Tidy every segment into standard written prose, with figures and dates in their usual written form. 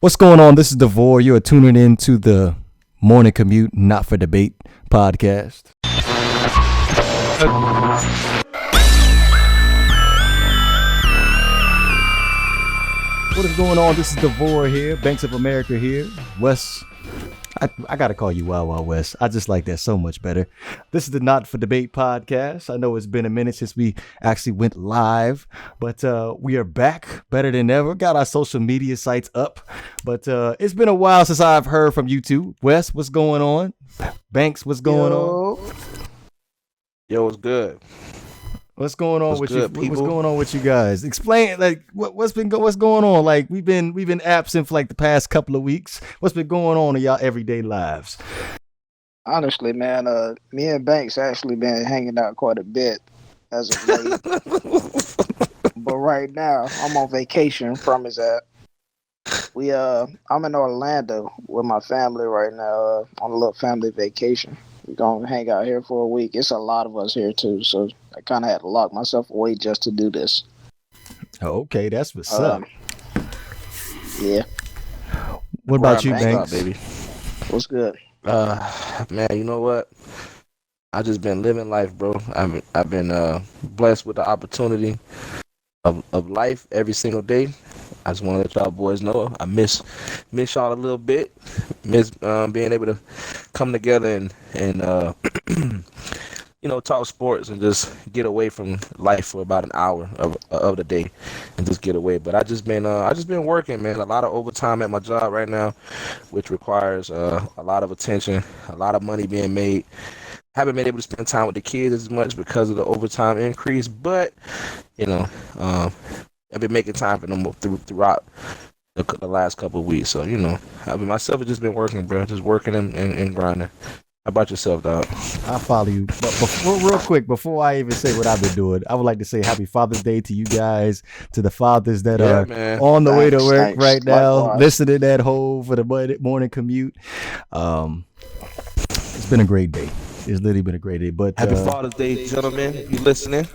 What's going on? This is Devore. You are tuning in to the Morning Commute, Not for Debate podcast. What is going on? This is Devore here, Banks of America here. Wes, I got to call you Wild Wild West. I just like that so much better. This is the Not for Debate podcast. I know it's been a minute since we actually went live, but we are back better than ever. Got our social media sites up, but it's been a while since I've heard from you two. Wes, what's going on? Banks, what's going on? Yo, what's good? What's going on with good, you? people? What's going on with you guys? Explain, like, what's going on? Like, we've been absent for like the past couple of weeks. What's been going on in y'all everyday lives? Honestly, man, me and Banks actually been hanging out quite a bit as of late. But right now, I'm on vacation from his app. I'm in Orlando with my family right now on a little family vacation. We're going to hang out here for a week. It's a lot of us here, too, so I kind of had to lock myself away just to do this. Okay, that's what's up. Yeah. What about you, Banks? Baby. What's good? Man, you know what? I just been living life, bro. I've been blessed with the opportunity of life every single day. I just want to let y'all boys know I miss y'all a little bit. Miss being able to come together and talk sports and just get away from life for about an hour of the day and just get away. But I just been working, man. A lot of overtime at my job right now, which requires a lot of attention, a lot of money being made. Haven't been able to spend time with the kids as much because of the overtime increase, but I've been making time for them throughout the last couple of weeks. So, myself have just been working, bro. Just working and grinding. How about yourself, dog? I follow you. But real quick, before I even say what I've been doing, I would like to say Happy Father's Day to you guys, to the fathers that are on the way to work right now, listening at home for the morning commute. It's been a great day. It's literally been a great day. But Happy Father's Day, gentlemen. You listening?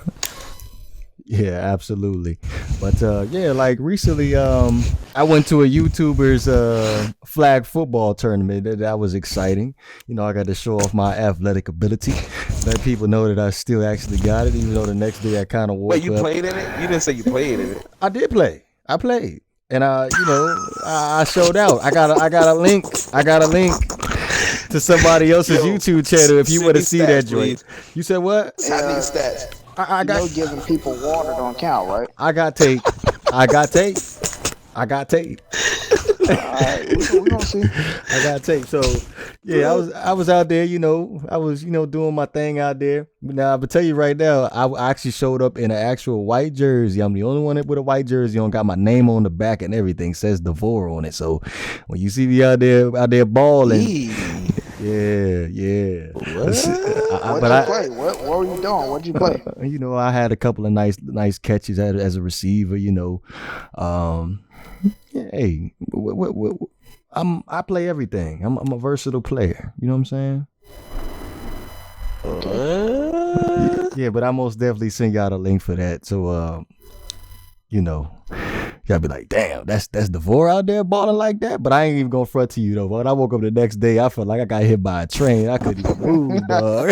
Yeah, absolutely. But like recently, I went to a YouTuber's flag football tournament. That was exciting. I got to show off my athletic ability. Let people know that I still actually got it, even though the next day I kind of woke up. Wait, you played in it? You didn't say you played in it. I did play. I played, and I showed out. I got a link. I got a link to somebody else's YouTube channel if you want to see that joint. You said what? I need stats. I got giving people water don't count, right? I got tape. All right, we gonna see. I got tape. So yeah, I was out there, I was, doing my thing out there. Now, I'm gonna tell you right now, I actually showed up in an actual white jersey. I'm the only one with a white jersey on, got my name on the back and everything, says Devore on it. So when you see me out there balling. Yeah. What'd you play? What were you doing? What'd you play? I had a couple of nice catches as a receiver. Hey, I play everything. I'm a versatile player. You know what I'm saying? Yeah, but I most definitely send y'all a link for that. So, y'all be like, damn, that's Devore out there balling like that. But I ain't even gonna front to you though. When I woke up the next day, I felt like I got hit by a train. I couldn't even move, dog.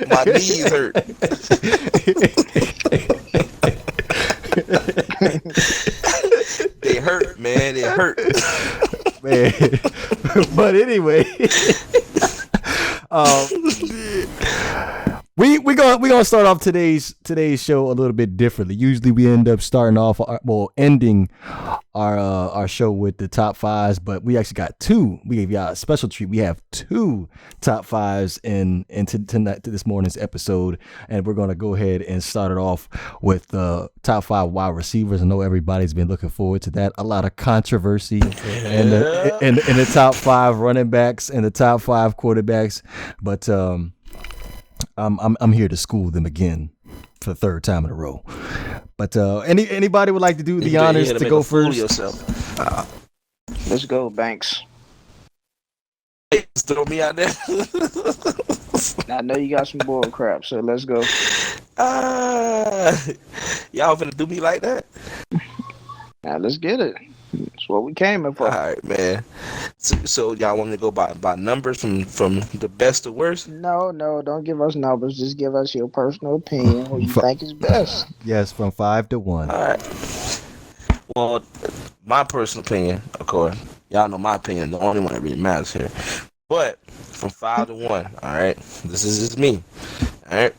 My knees hurt. They hurt, man. It hurt. Man. But anyway. We gonna start off today's show a little bit differently. Usually we end up ending our show with the top fives, but we actually got two. We gave y'all a special treat. We have two top fives into tonight to this morning's episode, and we're gonna go ahead and start it off with the top five wide receivers. I know everybody's been looking forward to that. A lot of controversy in the top five running backs and the top five quarterbacks, but I'm here to school them again for the third time in a row. But anybody would like to do the honors to go first? Let's go, Banks. Just throw me out there. I know you got some bull crap, so let's go. Y'all finna do me like that? Now let's get it. That's what we came in All for. right, man. So y'all want me to go by numbers from the best to worst? No, don't give us numbers. Just give us your personal opinion. Who you think is best? Yes, from 5 to 1. All right. Well, my personal opinion, of course, y'all know my opinion, the only one that really matters here. But from 5 to 1, all right, this is just me. All right,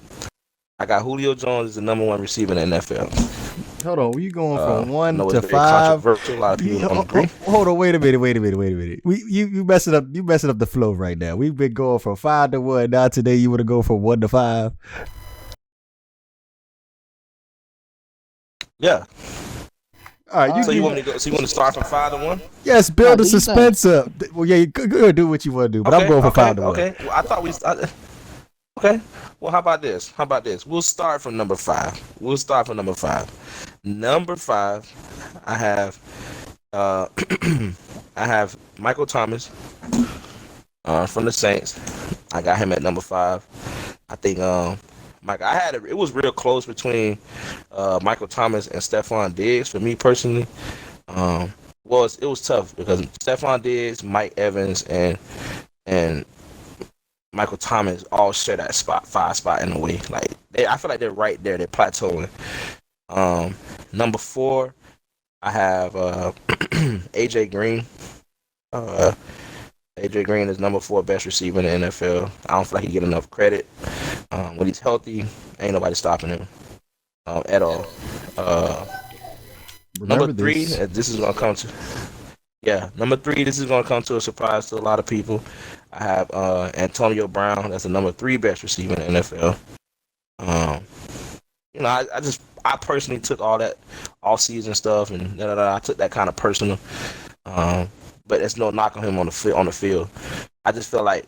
I got Julio Jones as the number 1 receiver in the NFL. Hold on, were you going from I 1 know to it's very 5? controversial. A lot of people don't agree. Hold on, wait a minute. You messing up the flow right now. We've been going from 5 to 1. Now today you want to go from 1 to 5? Yeah. All right, So you want me to go? So you want to start from 5 to 1? Yes, build No, the do you suspense up. Well, yeah, you go do what you want to do, but I'm going from 5 to 1. Okay. Well, I thought we. Okay. Well, how about this? We'll start from number 5. Number 5, I have I have Michael Thomas from the Saints. I got him at number 5. I think it was real close between Michael Thomas and Stephon Diggs for me personally. It was tough because Stephon Diggs, Mike Evans, and Michael Thomas all share that 5 spot in a way. Like I feel like they're right there. They're plateauing. Number 4, I have AJ Green. AJ Green is number 4 best receiver in the NFL. I don't feel like he get enough credit. When he's healthy, ain't nobody stopping him at all. Number 3, this is gonna come to. Yeah, number 3, this is gonna come to a surprise to a lot of people. I have Antonio Brown. That's the number 3 best receiver in the NFL. I personally took all that off-season stuff and I took that kind of personal. But it's no knock on him on the field. I just feel like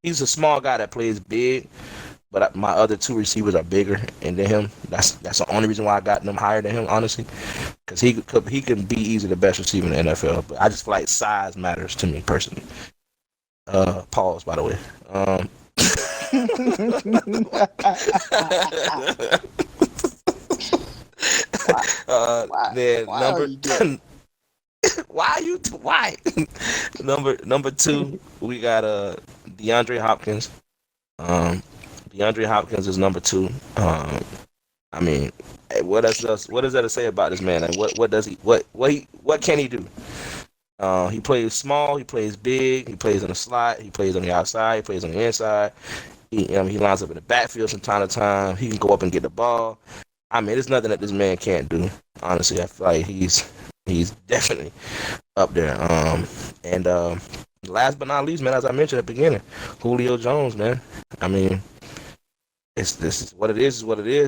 he's a small guy that plays big, but my other 2 receivers are bigger than him. That's the only reason why I got them higher than him, honestly, because he can be easily the best receiver in the NFL. But I just feel like size matters to me personally. Pause, by the way. Why? Number 2, we got DeAndre Hopkins. DeAndre Hopkins is number 2. I mean, what is there to say about this man? Like, what does he? What can he do? He plays small. He plays big. He plays in the slot. He plays on the outside. He plays on the inside. He lines up in the backfield from time to time. He can go up and get the ball. I mean, there's nothing that this man can't do. Honestly, I feel like he's definitely up there. And last but not least, man, as I mentioned at the beginning, Julio Jones, man. I mean, this is what it is,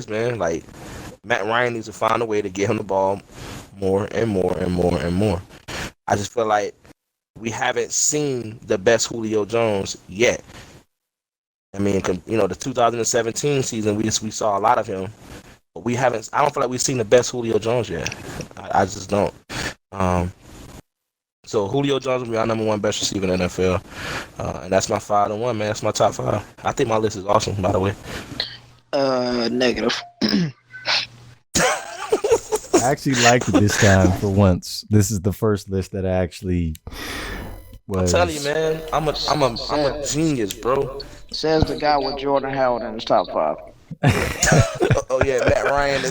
man. Like, Matt Ryan needs to find a way to get him the ball more and more and more and more. I just feel like we haven't seen the best Julio Jones yet. I mean, the 2017 season, we saw a lot of him, but we haven't. I don't feel like we've seen the best Julio Jones yet. I just don't. So Julio Jones will be our number 1 best receiver in the NFL, and that's my 5 to 1, man. That's my top 5. I think my list is awesome, by the way. Negative. I actually liked it this time for once. This is the first list that I actually was. I'm telling you, man, I'm a genius, bro. Says the guy with Jordan Howard in his top 5. Oh yeah, Matt Ryan.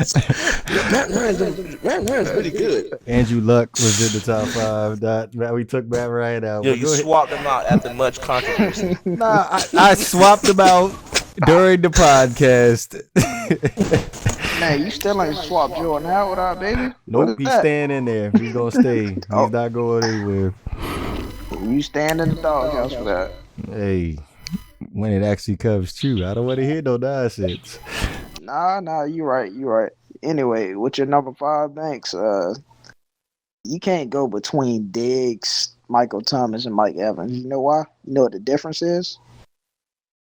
Matt Ryan's pretty good. Andrew Luck was in the top 5. We took Matt Ryan out. You swapped him out after much controversy. Nah, I swapped him out during the podcast. Man, you still ain't swapped Jordan Howard out, baby? Nope, he's staying in there. He's gonna stay. He's not going anywhere. You stand in the doghouse for that. Hey, when it actually comes true, I don't want to hear no nonsense. Nah, you right. Anyway, with your number 5, Banks, you can't go between Diggs, Michael Thomas, and Mike Evans. You know why? You know what the difference is?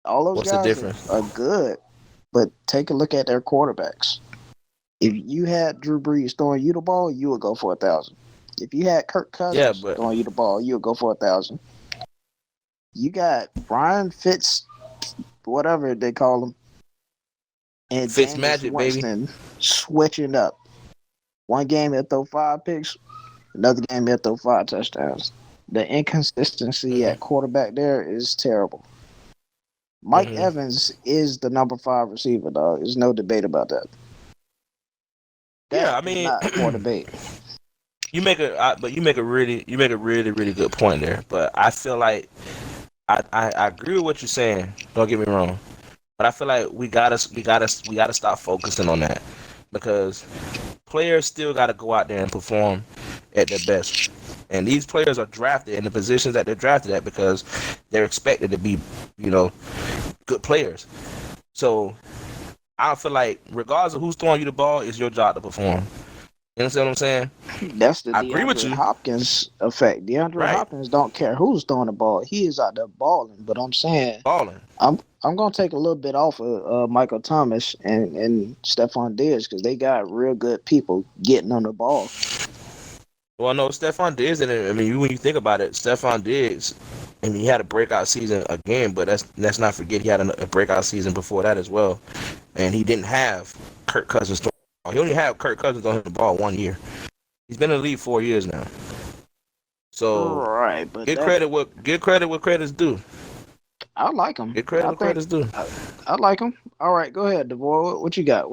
All those guys are good, but take a look at their quarterbacks. If you had Drew Brees throwing you the ball, you would go for 1,000. If you had Kirk Cousins throwing you the ball, you would go for 1,000. You got Brian Fitz, whatever they call him, and Fitz Magic, baby, switching up. One game he'll throw 5 picks. Another game he'll throw 5 touchdowns. The inconsistency at quarterback there is terrible. Mike Evans is the number 5 receiver, dog. There's no debate about that. Yeah, I That is mean, not for debate. you make a really good point there. But I feel like I agree with what you're saying. Don't get me wrong, but I feel like we gotta stop focusing on that, because players still gotta go out there and perform at their best. And these players are drafted in the positions that they're drafted at because they're expected to be, good players. So I feel like regardless of who's throwing you the ball, it's your job to perform. You understand what I'm saying? That's the I agree with DeAndre you. Hopkins effect. DeAndre Right. Hopkins don't care who's throwing the ball. He is out there balling. But I'm saying Balling. I'm gonna take a little bit off of Michael Thomas and Stephon Diggs because they got real good people getting on the ball. Well, no, Stephon Diggs, and I mean, when you think about it, Stephon Diggs, I mean, he had a breakout season again, but let's not forget he had a breakout season before that as well, and he didn't have Kirk Cousins. He only had Kirk Cousins on the ball 1 year. He's been in the league 4 years now. So Right, but get credit what credit's due. I like him. Get credit what credit's due. I like him. All right, go ahead, DeVore. What you got?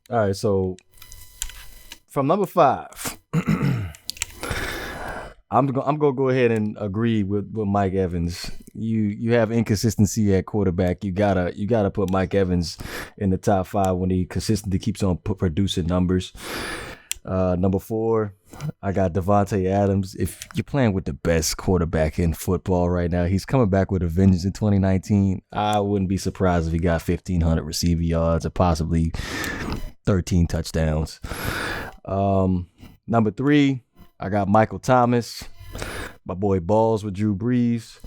All right, so from number 5, I'm gonna go ahead and agree with Mike Evans. You have inconsistency at quarterback. You gotta put Mike Evans in the top 5 when he consistently keeps on producing numbers. Number 4, I got Davante Adams. If you're playing with the best quarterback in football right now, he's coming back with a vengeance in 2019. I wouldn't be surprised if he got 1,500 receiving yards or possibly 13 touchdowns. Number 3, I got Michael Thomas. My boy balls with Drew Brees.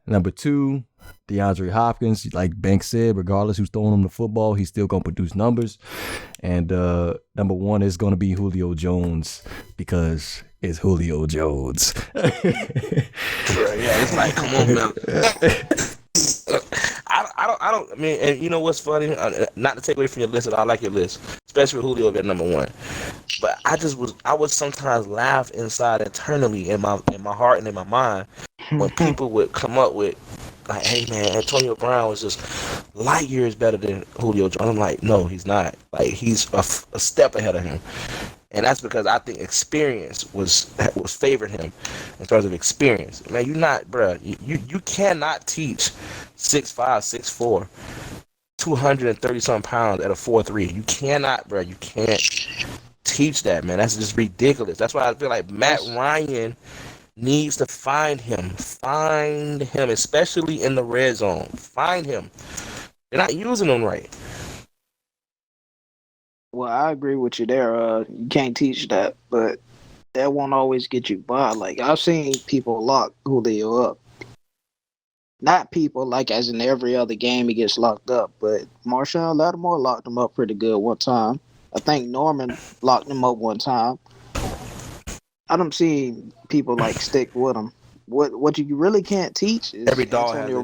Number 2, DeAndre Hopkins. Like Banks said, regardless who's throwing him the football, he's still going to produce numbers. And number 1 is going to be Julio Jones because it's Julio Jones. Yeah, it's like, come on, man. I mean, and you know what's funny? Not to take away from your list, I like your list, especially with Julio at number 1. But I would sometimes laugh inside internally in my heart and in my mind when people would come up with like, "Hey man, Antonio Brown was just light years better than Julio Jones." I'm like, no, he's not. Like he's a step ahead of him. And that's because I think experience was favored him in terms of experience. Man, you're not, bro. You cannot teach 6'5", 6'4", 230-something pounds at a 4.3. You cannot, bro. You can't teach that, man. That's just ridiculous. That's why I feel like Matt Ryan needs to find him, especially in the red zone. Find him. They're not using him right. Well, I agree with you there. You can't teach that, but that won't always get you by. Like I've seen people lock Julio up. Not people like as in every other game he gets locked up, but Marshawn Lattimore locked him up pretty good one time. I think Norman locked him up one time. I don't see people like stick with him. What you really can't teach is Every dog Antonio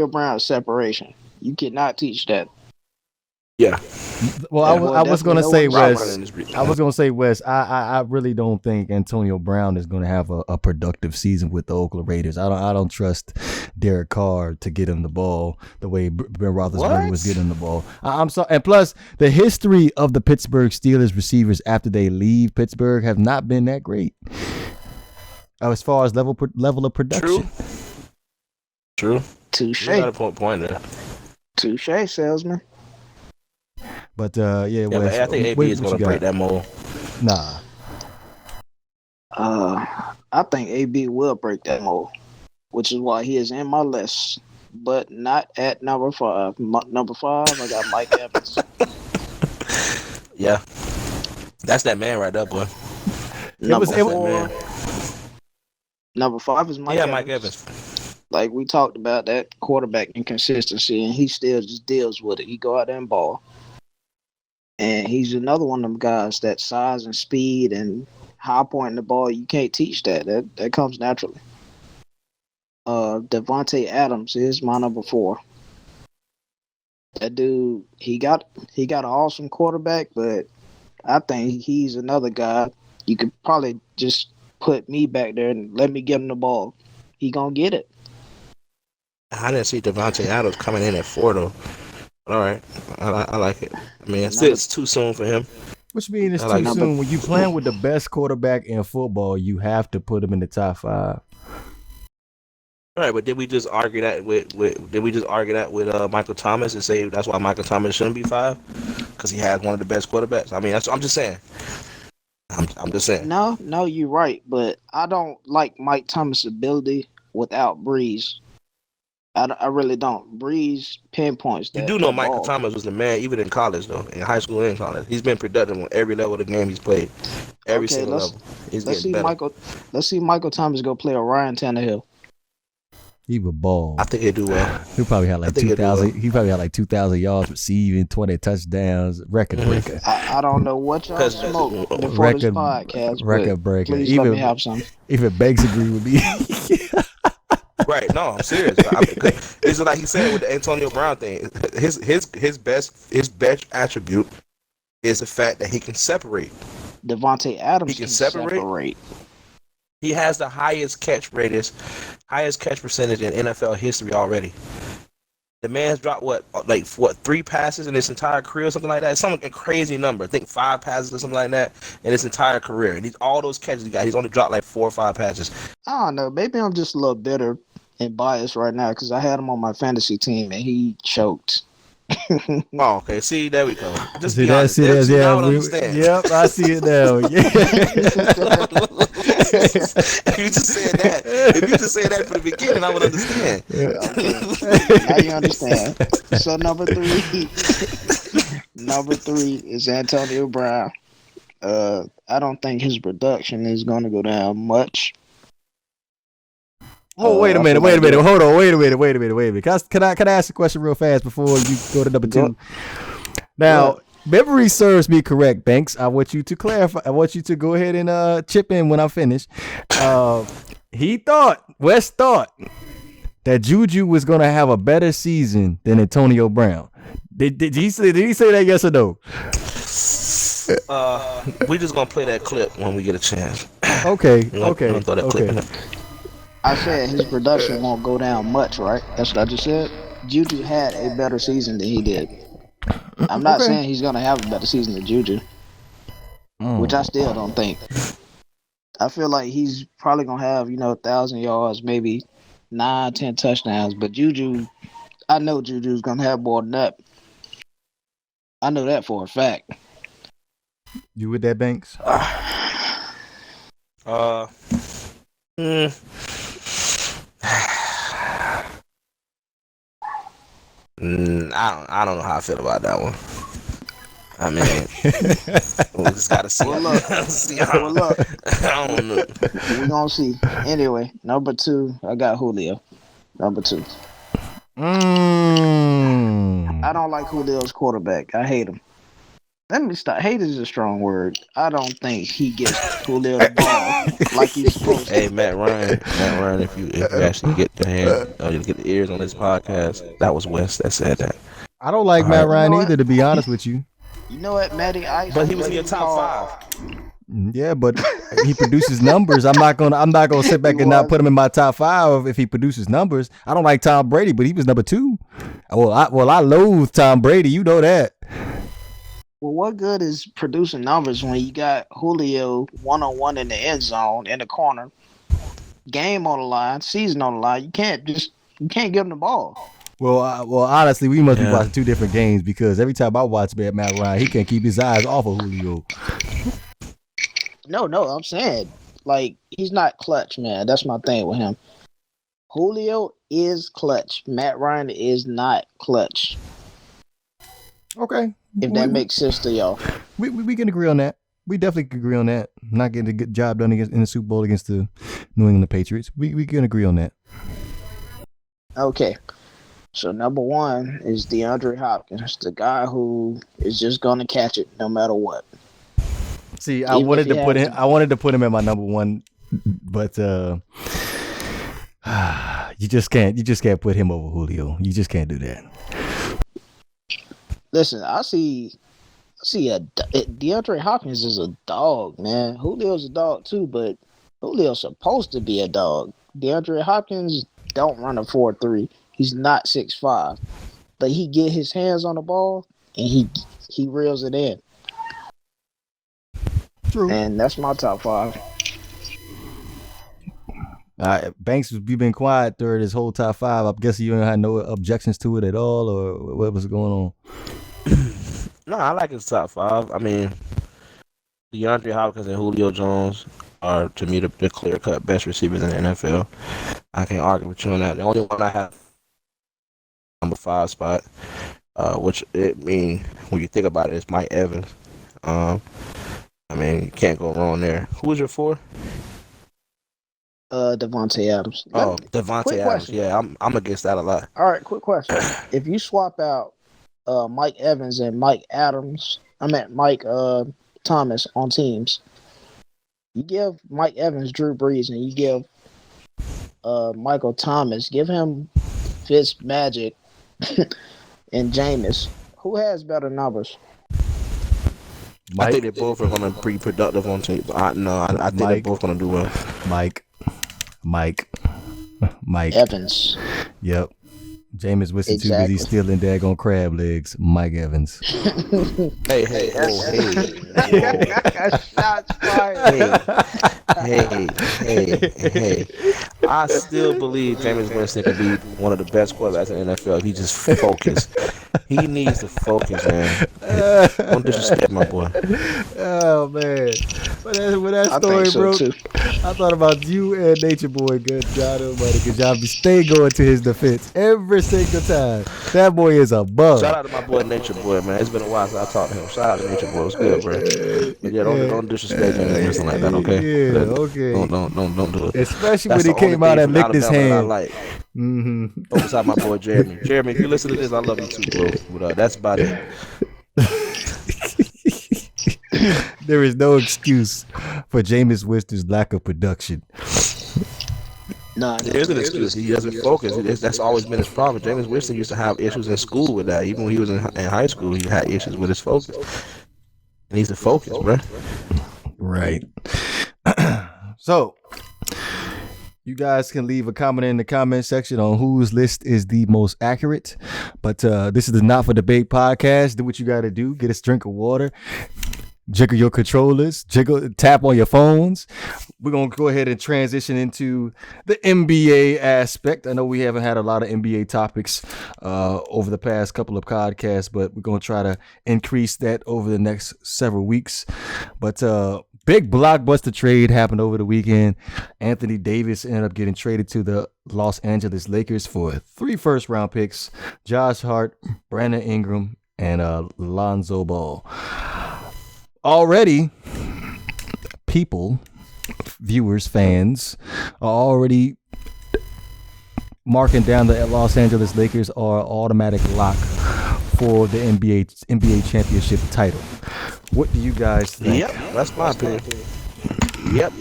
Brown's separation. You cannot teach that. Yeah. Well, I was gonna say Wes. I really don't think Antonio Brown is gonna have a productive season with the Oakland Raiders. I don't trust Derek Carr to get him the ball the way Ben Roethlisberger was getting the ball. I'm sorry. And plus, the history of the Pittsburgh Steelers receivers after they leave Pittsburgh have not been that great as far as level of production. True. Touche. You got a point there. Touche, salesman. But Wes, I think AB is going to break that mold. Nah. I think AB will break that mold, which is why he is in my list, but not at number 5. Number 5, I got Mike Evans. Yeah, that's that man right there, boy. Number 5 is Mike Evans. Mike Evans. Like we talked about that quarterback inconsistency, and he still just deals with it. He go out there and ball. And he's another one of them guys that size and speed and high pointing the ball, you can't teach that. That comes naturally. Davante Adams is my number 4. That dude, he got an awesome quarterback, but I think he's another guy. You could probably just put me back there and let me give him the ball. He gonna get it. I didn't see Devontae Adams coming in at 4 though. All right, I like it. I mean, it's too soon for him. Which means it's I too like soon. When you playing with the best quarterback in football, you have to put him in the top 5. All right, but did we just argue that with Michael Thomas and say that's why Michael Thomas shouldn't be 5 because he has one of the best quarterbacks? I mean, I'm just saying. I'm just saying. No, you're right, but I don't like Mike Thomas' ability without Breeze. I really don't. Breeze pinpoints that. You do know that Michael ball. Thomas was the man even in college though, in high school and college. He's been productive on every level of the game he's played, every single level. Let's see Michael Thomas go play a Ryan Tannehill. He would ball. I think he'll do well. He probably had like 2,000. He probably had like 2,000 yards receiving, 20 touchdowns, record breaker. I don't know what y'all smoke before this podcast. Record breaker. Please let me have some. Even Banks agree with me. Right? No, I'm serious. It's like he said with the Antonio Brown thing. His best attribute is the fact that he can separate. Devontae Adams He can separate. He has the highest catch percentage in NFL history already. The man's dropped 3 passes in his entire career or something like that. It's some crazy number. I think 5 passes or something like that in his entire career. And all those catches he got, he's only dropped like 4 or 5 passes. I don't know. Maybe I'm just a little bitter and biased right now because I had him on my fantasy team and he choked. Oh, okay. See, there we go. Just see be honest. Yeah, I would understand. Yep, I see it now. Yeah. If you just said that from the beginning, I would understand. Yeah. Okay. Now you understand. So number 3 is Antonio Brown. I don't think his production is going to go down much. Oh, wait a minute. Hold on. Wait a minute. Can I ask a question real fast before you go to number 2? Now, memory serves me correct, Banks. I want you to clarify. I want you to go ahead and chip in when I'm finished. West thought that Juju was going to have a better season than Antonio Brown. Did he say that, yes or no? We just gonna play that clip when we get a chance. Okay. Throw that clip in there. I said his production won't go down much, right? That's what I just said. Juju had a better season than he did. I'm not saying he's going to have a better season than Juju, which I still don't think. I feel like he's probably going to have, 1,000 yards, maybe 9, 10 touchdowns. But Juju, I know Juju's going to have more than that. I know that for a fact. You with that, Banks? I don't know how I feel about that one. I mean, we just gotta see. Well, look. I don't know. We're gonna see. Anyway, number 2, I got Julio. Number 2. I don't like Julio's quarterback. I hate him. Let me stop. Hate is a strong word. I don't think he gets Julio the ball like he's supposed to. Hey, Matt Ryan, if you actually get the ears on this podcast, that was Wes that said that. I don't like Matt Ryan either, to be honest with you. You know what, Matty Ice? But he was in your top 5. Yeah, but he produces numbers. I'm not gonna sit back and not put him in my top 5 if he produces numbers. I don't like Tom Brady, but he was number 2. I loathe Tom Brady. You know that. Well, what good is producing numbers when you got Julio 1-on-1 in the end zone, in the corner, game on the line, season on the line? You can't give him the ball. Well, honestly, we must be watching 2 different games because every time I watch Matt Ryan, he can't keep his eyes off of Julio. No, I'm saying, like, he's not clutch, man. That's my thing with him. Julio is clutch. Matt Ryan is not clutch. Okay. If that makes sense to y'all. We can agree on that. We definitely can agree on that. Not getting a good job done in the Super Bowl against the New England Patriots. We can agree on that. Okay. So number 1 is DeAndre Hopkins, the guy who is just gonna catch it no matter what. See, I wanted to put him at my number 1, but you just can't put him over Julio. You just can't do that. Listen, I see See, DeAndre Hopkins is a dog, man. Julio's a dog too, but Julio's supposed to be a dog. DeAndre Hopkins don't run a 4.3. He's not 6'5", but he get his hands on the ball and he reels it in. True. And that's my top 5. Banks, you've been quiet through this whole top 5. I'm guessing you don't have no objections to it at all, or what was going on? No, I like his top 5. I mean, DeAndre Hopkins and Julio Jones are, to me, the clear-cut best receivers in the NFL. I can't argue with you on that. The only one I have number 5 spot, which it mean when you think about it, is Mike Evans. I mean, you can't go wrong there. Who was your 4? Devontae Adams. Oh, Devontae Adams. Question. Yeah, I'm against that a lot. All right, quick question. If you swap out Mike Evans and Mike Thomas on teams, you give Mike Evans Drew Brees and you give Michael Thomas, give him Fitzmagic and Jameis. Who has better numbers? I think they both are going to be productive on tape. I think they're both going to do well. Mike Evans. Yep. Jameis Winston too busy stealing daggone crab legs. Mike Evans. Hey. Shots fired. Hey. I still believe Jameis Winston could be one of the best quarterbacks in the NFL if he just focused. He needs to focus, man. Don't disrespect my boy. Oh man, when that story broke, too. I thought about you and Nature Boy. Good God Almighty, because y'all be stay going to his defense every single time. That boy is a bug. Shout out to my boy Nature Boy, man. It's been a while since I talked to him. Shout out to Nature Boy. It's good, bro. But yeah, don't disrespect him or something like that, okay? Yeah, okay. Don't do it. Especially That's when he came out and licked his hand. I like. Beside my boy Jeremy. Jeremy, if you listen to this, I love you too, bro. But that's about it. There is no excuse for Jameis Winston's lack of production. Nah, there's an excuse. He doesn't focus. That's always been his problem. Jameis Winston used to have issues in school with that. Even when he was in high school, he had issues with his focus. He needs to focus, bro. Right. So, you guys can leave a comment in the comment section on whose list is the most accurate. But this is the Not For Debate podcast. Do what you got to do. Get a drink of water. Jiggle your controllers. Tap on your phones. We're going to go ahead and transition into the NBA aspect. I know we haven't had a lot of NBA topics over the past couple of podcasts, but we're going to try to increase that over the next several weeks. But big blockbuster trade happened over the weekend. Anthony Davis ended up getting traded to the Los Angeles Lakers for 3 first-round picks, Josh Hart, Brandon Ingram, and Lonzo Ball. Already, people, viewers, fans, are already marking down the Los Angeles Lakers are automatic lock for the NBA championship title. What do you guys think? Yep, that's my opinion. Yep.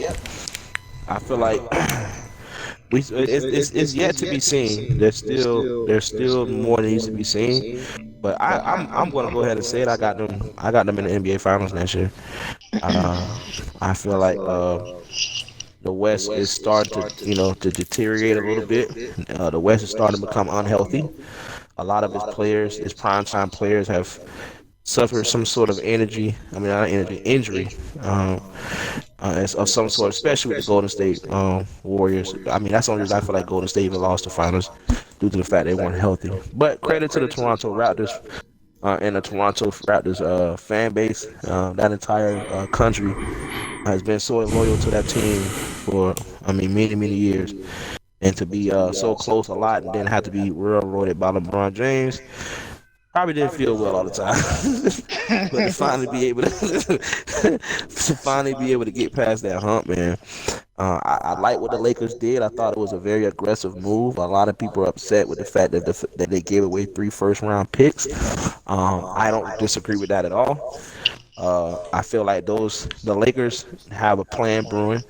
I feel like it's yet to be seen. There's still more that needs to be seen. But I'm gonna go ahead and say it. I got them in the NBA Finals next year. I feel like the West is starting to deteriorate a little bit. The West is starting to become unhealthy. A lot of its players, its primetime players, have suffered some sort of injury of some sort, especially with the Golden State Warriors. I mean, that's the only reason I feel like Golden State even lost the finals, due to the fact they weren't healthy. But credit to the Toronto Raptors and the Toronto Raptors fan base. That entire country has been so loyal to that team for, many years. And to be so close a lot and then have to be railroaded by LeBron James, probably didn't feel well all the time. But to finally be able to get past that hump, man. I like what the Lakers did. I thought it was a very aggressive move. A lot of people are upset with the fact that they gave away 3 first-round picks. I don't disagree with that at all. I feel like the Lakers have a plan brewing,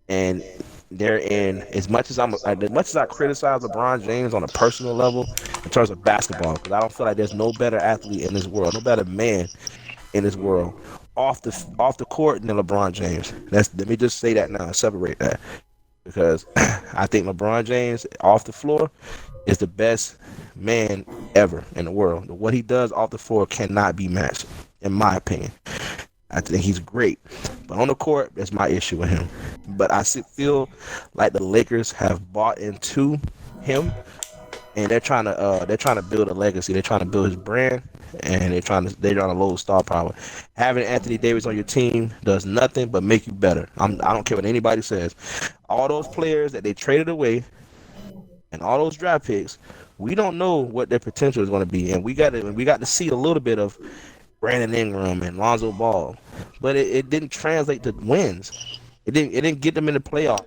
and they're in. As much as I criticize LeBron James on a personal level in terms of basketball, because I don't feel like there's no better athlete in this world, no better man in this world off the court than LeBron James. Let me just say that now and separate that, because I think LeBron James off the floor is the best man ever in the world. What he does off the floor cannot be matched, in my opinion. I think he's great, but on the court, that's my issue with him. But I feel like the Lakers have bought into him, and they're trying to build a legacy. They're trying to build his brand, and they're trying to load star power. Having Anthony Davis on your team does nothing but make you better. I don't care what anybody says. All those players that they traded away, and all those draft picks, we don't know what their potential is going to be, and we got to see a little bit of Brandon Ingram and Lonzo Ball, but it didn't translate to wins. It didn't get them in the playoff.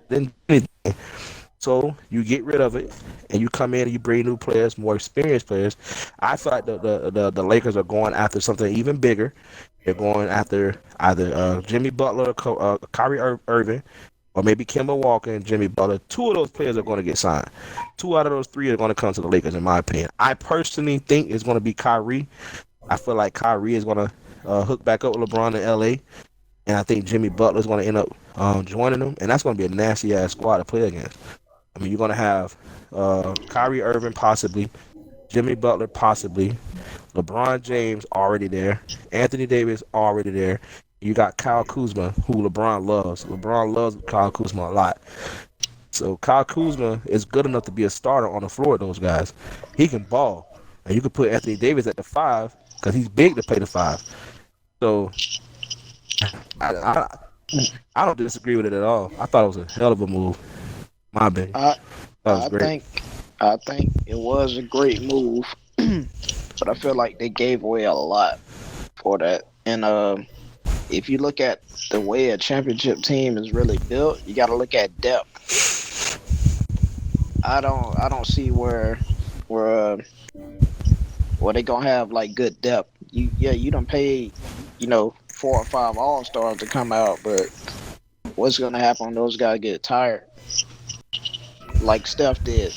So you get rid of it, and you come in and you bring new players, more experienced players. I feel like the Lakers are going after something even bigger. They're going after either Jimmy Butler, Kyrie Irving, or maybe Kemba Walker and Jimmy Butler. 2 of those players are going to get signed. 2 out of those 3 are going to come to the Lakers, in my opinion. I personally think it's going to be Kyrie. I feel like Kyrie is going to hook back up with LeBron in LA, and I think Jimmy Butler is going to end up joining them, and that's going to be a nasty-ass squad to play against. I mean, you're going to have Kyrie Irving possibly, Jimmy Butler possibly, LeBron James already there, Anthony Davis already there. You got Kyle Kuzma, who LeBron loves. LeBron loves Kyle Kuzma a lot. So Kyle Kuzma is good enough to be a starter on the floor with those guys. He can ball. And you could put Anthony Davis at the 5 because he's big to play the 5. So I don't disagree with it at all. I thought it was a hell of a move. My opinion. I think it was a great move, but I feel like they gave away a lot for that. And if you look at the way a championship team is really built, you got to look at depth. I don't see where they gonna have like good depth. You done paid 4 or 5 all-stars to come out, but what's gonna happen when those guys get tired? Like Steph did.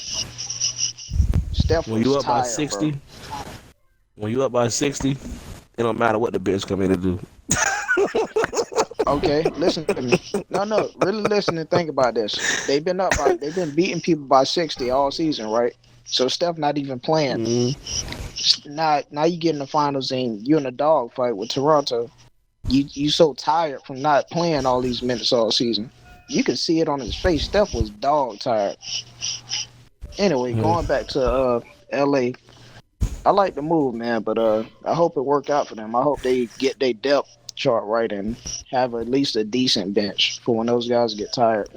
Steph when you was up by tired, 60, bro. when you up by 60, it don't matter what the bench come in to do. Okay, listen to me. No, really listen and think about this. They've been beating people by 60 all season, right? So Steph not even playing. Mm-hmm. Now you get in the finals and you're in a dog fight with Toronto. You so tired from not playing all these minutes all season. You can see it on his face. Steph was dog tired. Anyway, going back to LA, I like the move, man, but I hope it work out for them. I hope they get their depth chart right and have at least a decent bench for when those guys get tired.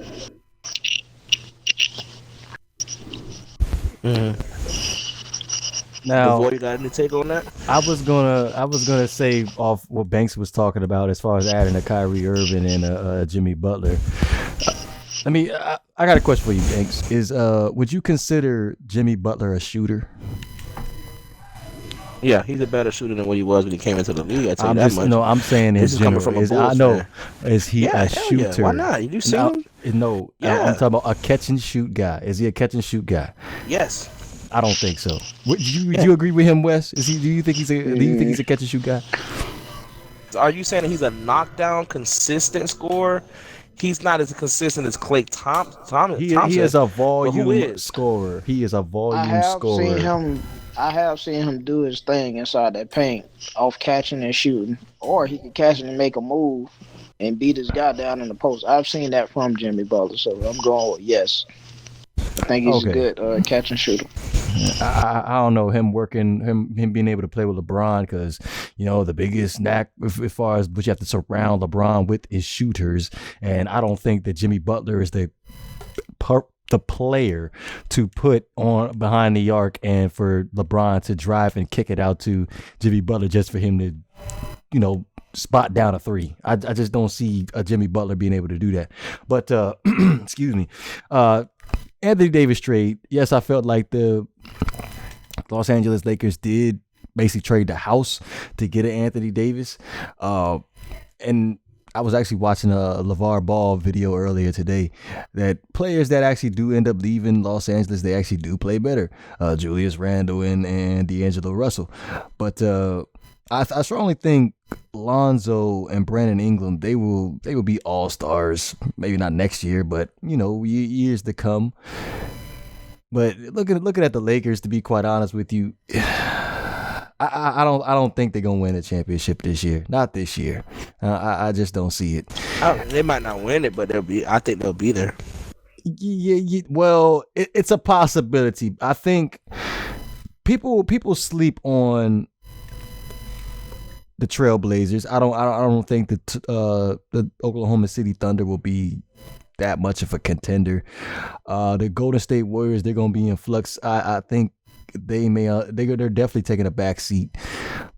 Now, Before you got any take on that? I was gonna say off what Banks was talking about as far as adding a Kyrie Irving and a Jimmy Butler. I got a question for you, Banks. Would you consider Jimmy Butler a shooter? Yeah, he's a better shooter than what he was when he came into the league. I tell you that much. No, I'm saying This is is coming general. from a Is, Bulls I know. fan. Is he Yeah, a hell shooter? yeah. Why not? You see him? No. Yeah. I'm talking about a catch and shoot guy. Is he a catch and shoot guy? Yes. I don't think so. Would you agree with him, Wes? Do you think he's a catch and shoot guy? Are you saying that he's a knockdown, consistent scorer? He's not as consistent as Klay Thompson. He is a volume scorer. He is a volume scorer. I have seen him do his thing inside that paint, off catching and shooting, or he can catch and make a move and beat his guy down in the post. I've seen that from Jimmy Butler, so I'm going with yes. I think he's a good catch and shooter. I don't know him being able to play with LeBron because the biggest knack as far as what you have to surround LeBron with is shooters, and I don't think that Jimmy Butler is the player to put on behind the arc and for LeBron to drive and kick it out to Jimmy Butler just for him to spot down a 3. I just don't see a Jimmy Butler being able to do that. But excuse me. Anthony Davis trade, yes, I felt like the Los Angeles Lakers did basically trade the house to get an Anthony Davis. And I was actually watching a LeVar Ball video earlier today that players that actually do end up leaving Los Angeles, they actually do play better. Julius Randle and D'Angelo Russell. But I strongly think Lonzo and Brandon Ingram, they will be all-stars. Maybe not next year, but years to come. But looking at the Lakers, to be quite honest with you, I don't think they're gonna win a championship this year. Not this year. I just don't see it. They might not win it, but I think they'll be there. Yeah. Well, it's a possibility. I think people sleep on the Trailblazers. I don't think that the Oklahoma City Thunder will be that much of a contender. The Golden State Warriors, they're gonna be in flux. I think they're definitely taking a back seat,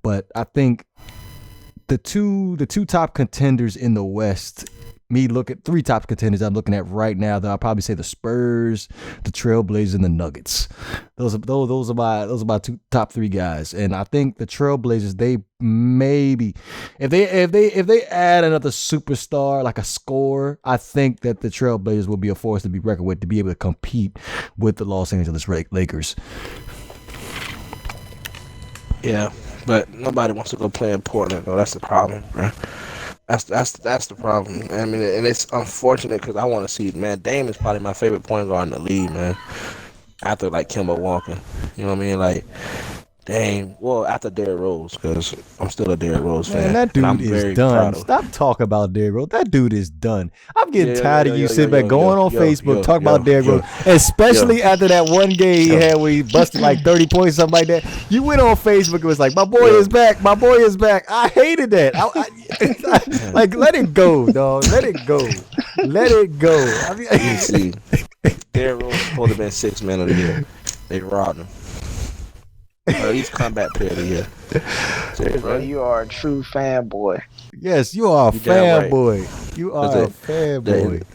but I think the two top contenders in the West. Look at 3 top contenders I'm looking at right now. That I'll probably say the Spurs, the Trailblazers, and the Nuggets. Those are my top 3 guys. And I think the Trailblazers, they maybe if they add another superstar like a scorer, I think that the Trailblazers will be a force to be reckoned with to be able to compete with the Los Angeles Lakers. Yeah, but nobody wants to go play in Portland though. That's the problem, bro. That's the problem. I mean, and it's unfortunate because I want to see, man. Dame is probably my favorite point guard in the league, man. After like Kemba Walker, you know what I mean? Like Dame. Well, after Derrick Rose, because I'm still a Derrick Rose fan. Man, that dude is done. Stop talking about Derrick Rose. That dude is done. I'm getting tired of you sitting back going on Facebook talking about Derrick Rose, especially after that one game he had where he busted like 30 points, something like that. You went on Facebook and was like, "My boy is back. My boy is back." I hated that. Like, let it go, dog. Let it go. Let it go. I mean, you see, Derrick Rose supposed to have been 6 man of the year. They robbed him. Or at least comeback player of the year. Serious, Bro, you are a true fanboy. Yes, you are a fanboy. Right. You are a fanboy.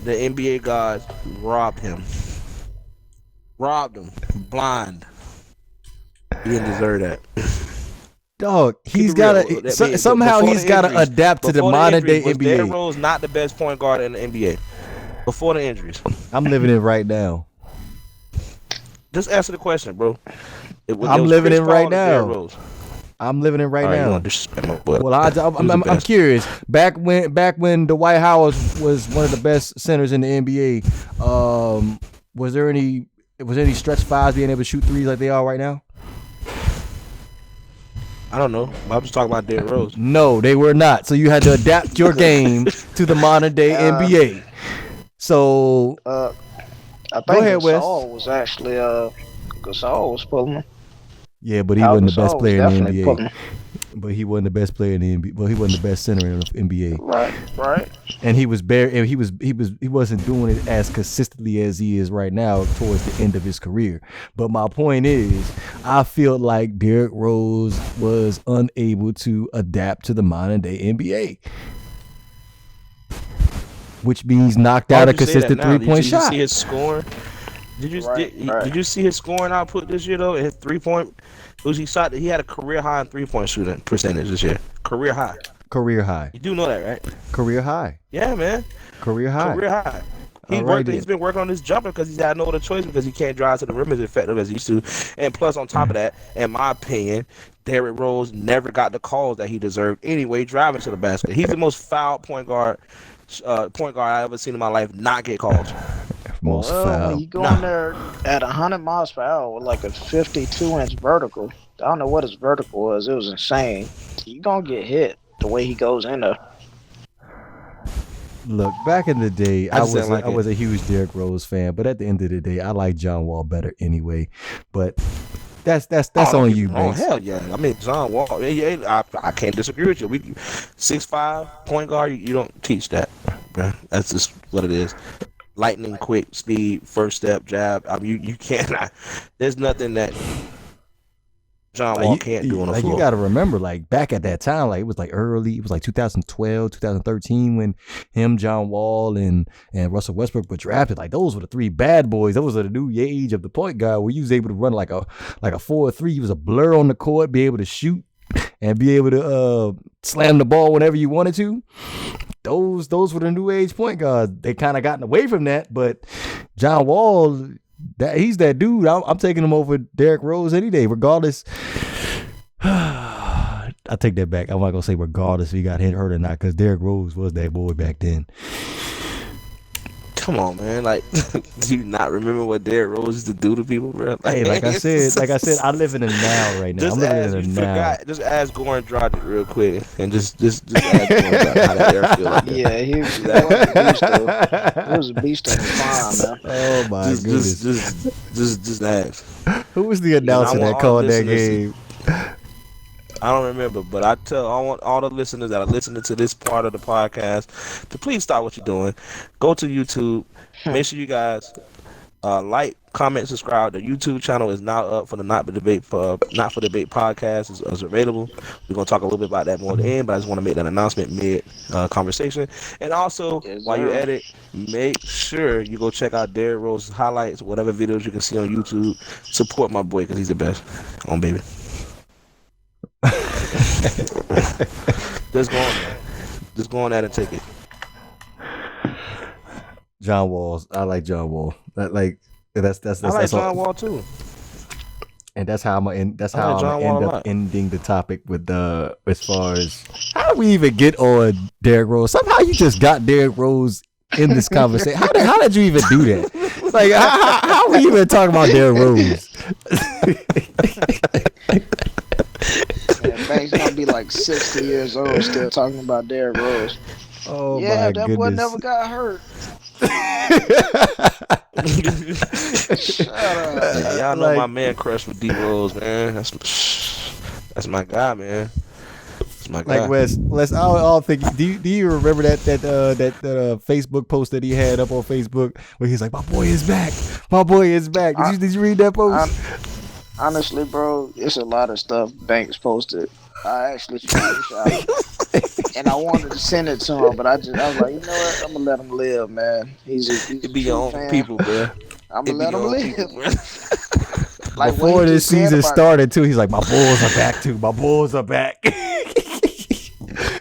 The NBA guys robbed him. Robbed him. Blind. He didn't deserve that. Dog, he's got to somehow he's got to adapt to the modern day NBA. Derrick Rose not the best point guard in the NBA before the injuries. I'm living it right now. Just answer the question, bro. I'm living it right now. I'm living it right now. Well, I'm curious. Back when Dwight Howard was one of the best centers in the NBA, was there any stretch fives being able to shoot threes like they are right now? I don't know. I'm just talking about Derrick Rose. No, they were not. So you had to adapt your game to the modern day NBA. So I think go ahead, Wes. Gasol was actually Gasol was pulling him. Yeah, but he wasn't the best player in the NBA. But he wasn't the best player in the NBA. Well, he wasn't the best center in the NBA. Right. And he wasn't doing it as consistently as he is right now towards the end of his career. But my point is, I feel like Derrick Rose was unable to adapt to the modern day NBA, which means knocked out a consistent 3-point shot. Did you see his scoring? Did you see his scoring output this year though? His 3-point. He had a career high in 3-point shooting percentage this year. Career high. You do know that, right? Career high. Yeah, man. Career high. He's been working on this jumper because he's had no other choice because he can't drive to the rim as effective as he used to. And plus, on top of that, in my opinion, Derrick Rose never got the calls that he deserved anyway driving to the basket. He's the most foul point guard I ever seen in my life not get calls. Most foul. When you go in there at 100 miles per hour with like a 52-inch vertical, I don't know what his vertical was. It was insane. You're going to get hit the way he goes in there. Look, back in the day, I was a huge Derrick Rose fan, but at the end of the day, I like John Wall better anyway. But that's on you, man. Oh, hell yeah. I mean, John Wall, I can't disagree with you. 6'5", point guard, you don't teach that, bro. That's just what it is. Lightning quick, speed, first step, jab. I mean, you cannot. There's nothing that John Wall can't do on the floor. You got to remember, like, back at that time, like, it was like 2012, 2013 when him, John Wall, and Russell Westbrook were drafted. Like, those were the 3 bad boys. Those were the new age of the point guard where you was able to run like a 4-3. He was a blur on the court, be able to shoot and be able to slam the ball whenever you wanted to. Those were the new age point guards. They kind of gotten away from that, but John Wall, he's that dude. I'm taking him over Derrick Rose any day, regardless. I take that back. I'm not gonna say regardless if he got hurt or not, because Derrick Rose was that boy back then. Come on, man. Like, do you not remember what Derrick Rose used to do to people, bro? Hey, like I said, I live in the now right now. I'm living in the now. Just ask Goran Dragic real quick, and just ask Goran Dragic how that air feel like that. Yeah, he was a beast in his prime, man. Oh my goodness. Just ask. Who was the announcer that called that game? I don't remember, but I want all the listeners that are listening to this part of the podcast to please stop what you're doing. Go to YouTube. Make sure you guys like, comment, subscribe. The YouTube channel is now up for the Not for Debate podcast. Is available. We're gonna talk a little bit about that more at the end, but I just want to make that announcement mid conversation. And also, while you're at it, make sure you go check out Derrick Rose's highlights, whatever videos you can see on YouTube. Support my boy because he's the best. On baby. Just go on there and take it. John Wall. I like John Wall. That's I like John Wall too. And that's how I'm gonna end up ending the topic with as far as how do we even get on Derrick Rose? Somehow you just got Derrick Rose in this conversation. How did you even do that? Like how are we even talking about Derrick Rose? Banks gonna be like 60 years old still talking about Derrick Rose. Oh yeah, my that goodness. boy never got hurt. Shut up. Y'all know my man crush with D Rose, man. That's my guy, man. That's my guy. Like Wes, I don't think. Do you remember that Facebook post that he had up on Facebook where he's like, "My boy is back. My boy is back." Did you read that post? Honestly, bro, it's a lot of stuff Banks posted. I actually screenshot and I wanted to send it to him, but I was like, you know what? I'm gonna let him live, man. He's it be your own fan. People, bro. I'm gonna let him live. People, like before this season started, too, he's like, my Bulls are back, too. My Bulls are back.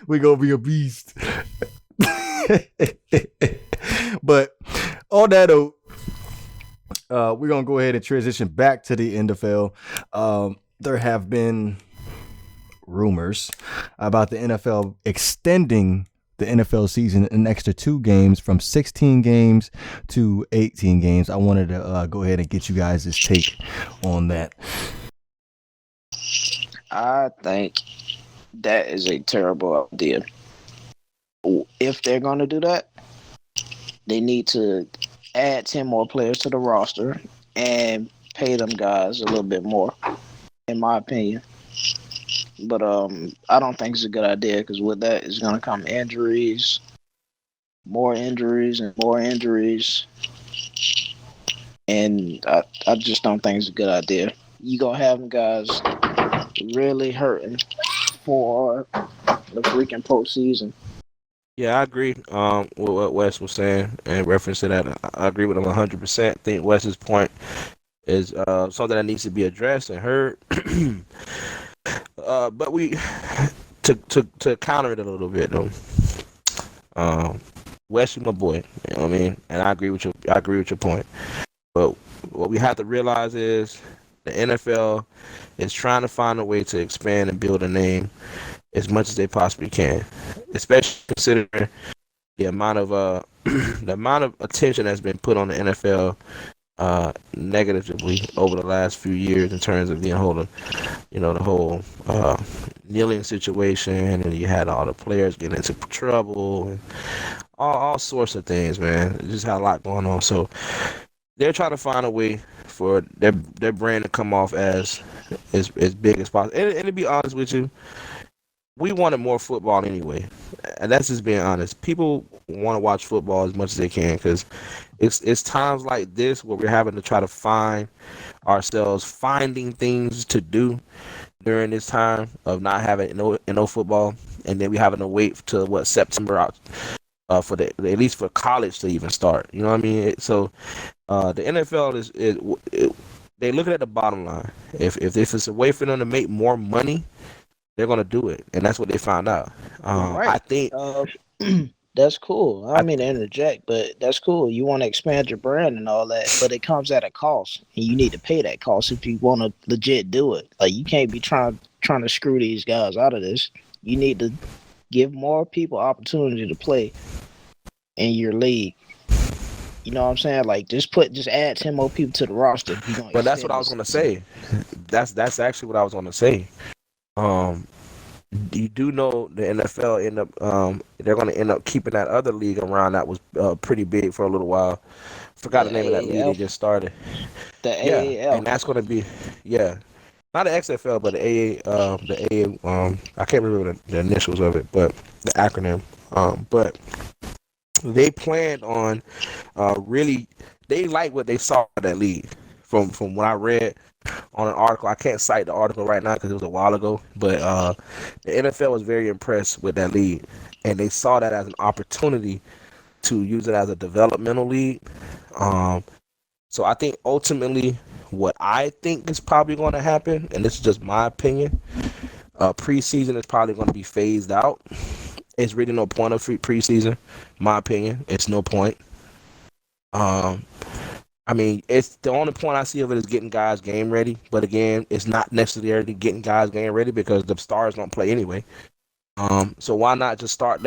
We gonna be a beast. But on that note, we're going to go ahead and transition back to the NFL. There have been rumors about the NFL extending the NFL season an extra 2 games from 16 games to 18 games. I wanted to go ahead and get you guys' take on that. I think that is a terrible idea. If they're going to do that, they need to add 10 more players to the roster and pay them guys a little bit more, in my opinion. But I don't think it's a good idea because with that is going to come injuries, more injuries, and more injuries. And I just don't think it's a good idea. You're going to have them guys really hurting for the freaking postseason. Yeah, I agree with what Wes was saying in reference to that. I agree with him 100%. I think Wes's point is something that needs to be addressed and heard. But we to counter it a little bit though. Wes, you my boy. You know what I mean? And I agree with your point. But what we have to realize is the NFL is trying to find a way to expand and build a name as much as they possibly can, especially considering the amount of attention that's been put on the NFL negatively over the last few years in terms of the whole kneeling situation, and you had all the players getting into trouble and all sorts of things, man. It just had a lot going on. So they're trying to find a way for their brand to come off as big as possible. And to be honest with you, we wanted more football anyway, and that's just being honest. People want to watch football as much as they can because it's times like this where we're having to try to find ourselves finding things to do during this time of not having no football, and then we having to wait till September out for at least for college to even start. You know what I mean? So the NFL is they looking at the bottom line. If it's a way for them to make more money, they're gonna do it, and that's what they found out. Right. I think that's cool. I don't mean to interject, but that's cool. You want to expand your brand and all that, but it comes at a cost, and you need to pay that cost if you want to legit do it. Like you can't be trying trying to screw these guys out of this. You need to give more people opportunity to play in your league. You know what I'm saying? Like just add 10 more people to the roster. But that's what I was gonna say. That's actually what I was gonna say. You do know the NFL end up they're gonna end up keeping that other league around that was pretty big for a little while. Forgot the name of that league they just started. The AAL. And that's gonna be not the XFL, but the AA. I can't remember the initials of it, but the acronym. But they planned on really. They like what they saw in that league from what I read on an article. I can't cite the article right now because it was a while ago, but the NFL was very impressed with that league, and they saw that as an opportunity to use it as a developmental league. So I think ultimately what I think is probably going to happen, and this is just my opinion, preseason is probably going to be phased out. It's really no point of preseason, my opinion. It's no point. I mean, it's the only point I see of it is getting guys game ready. But again, it's not necessarily getting guys game ready because the stars don't play anyway. So why not just start?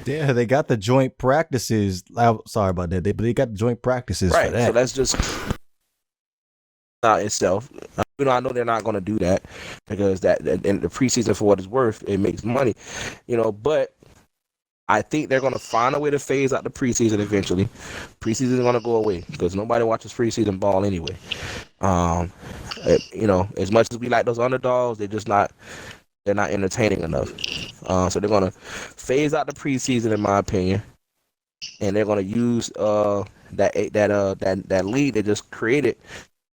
Yeah, they got the joint practices. Sorry about that. They got the joint practices right, for that. So that's just itself. I know they're not going to do that because that in the preseason, for what it's worth, it makes money. But I think they're going to find a way to phase out the preseason eventually. Preseason is going to go away because nobody watches preseason ball anyway. As much as we like those underdogs, they're not entertaining enough. So they're going to phase out the preseason, in my opinion, and they're going to use that league they just created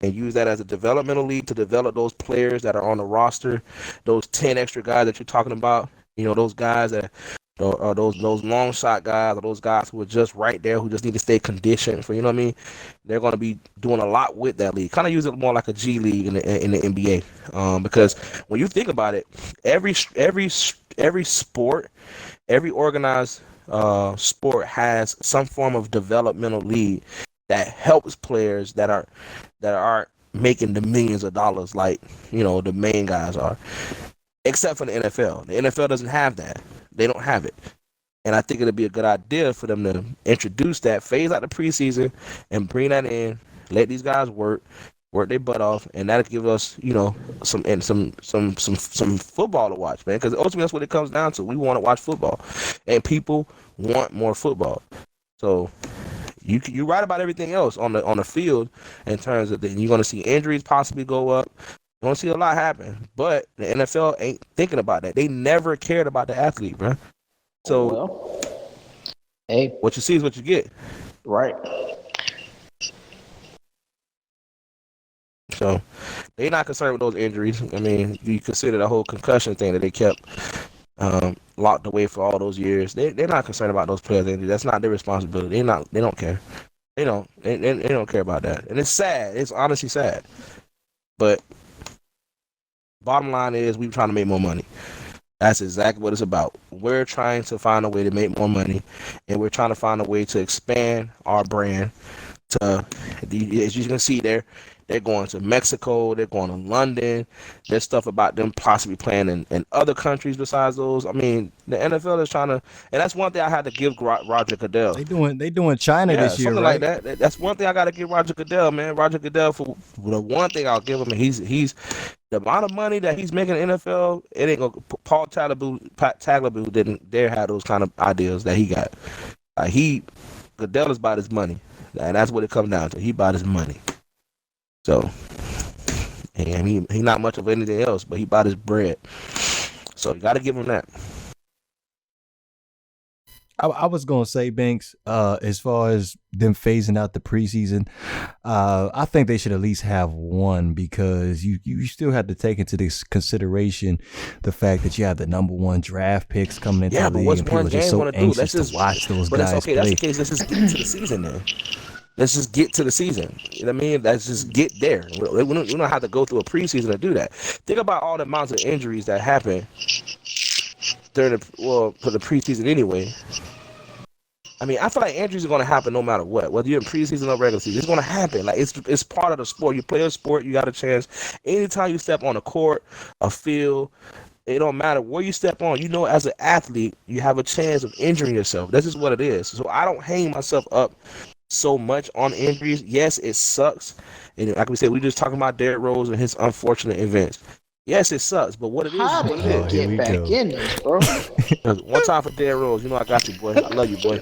and use that as a developmental league to develop those players that are on the roster, those 10 extra guys that you're talking about. Those guys that. Or those long shot guys, or those guys who are just right there, who just need to stay conditioned for, they're going to be doing a lot with that league. Kind of use it more like a G League in the NBA, because when you think about it, every sport, every organized sport has some form of developmental league that helps players that aren't making the millions of dollars like the main guys are, except for the NFL. The NFL doesn't have that. They don't have it. And I think it'd be a good idea for them to introduce that, phase out the preseason, and bring that in, let these guys work their butt off, and that'll give us, some football to watch, man. Because ultimately that's what it comes down to. We want to watch football, and people want more football. So you're right about everything else on the field in terms of you're going to see injuries possibly go up. You don't see a lot happen, but the NFL ain't thinking about that. They never cared about the athlete, bro. So, hey, what you see is what you get. Right. So, they're not concerned with those injuries. I mean, you consider the whole concussion thing that they kept locked away for all those years. They're not concerned about those players' injuries. That's not their responsibility. They don't care. They don't care about that. And it's sad. It's honestly sad. But bottom line is we're trying to make more money. That's exactly what it's about. We're trying to find a way to make more money, and we're trying to find a way to expand our brand. As you can see there, they're going to Mexico, they're going to London. There's stuff about them possibly playing in other countries besides those. I mean, the NFL is trying to, and that's one thing I had to give Roger Goodell. They doing China this year, something right? like that. That's one thing I got to give Roger Goodell, man. Roger Goodell, for the one thing I'll give him, he's the amount of money that he's making in the NFL. It ain't gonna. Paul Tagliabue didn't dare have those kind of ideas that he got. Goodell is about his money, and that's what it comes down to. He about his money. So, and he not much of anything else, but he bought his bread. So you got to give him that. I was gonna say, Banks, as far as them phasing out the preseason, I think they should at least have one, because you still have to take into this consideration the fact that you have the number one draft picks coming into the league, and people are just so anxious to watch those guys play. That's the case. Let's just get to the season then. Let's just get to the season. You know what I mean? Let's just get there. We don't have to go through a preseason to do that. Think about all the amounts of injuries that happen for the preseason anyway. I mean, I feel like injuries are going to happen no matter what, whether you're in preseason or regular season. It's going to happen. Like it's part of the sport. You play a sport, you got a chance. Anytime you step on a court, a field, it don't matter where you step on. You know, as an athlete, you have a chance of injuring yourself. That's just what it is. So I don't hang myself up so much on injuries. Yes, it sucks. And like we said, we just talking about Derrick Rose and his unfortunate events. Yes, it sucks, but what it is How what did it you is. Here we get back go. in this, bro? One time for Derrick Rose, you know I got you, boy. I love you, boy.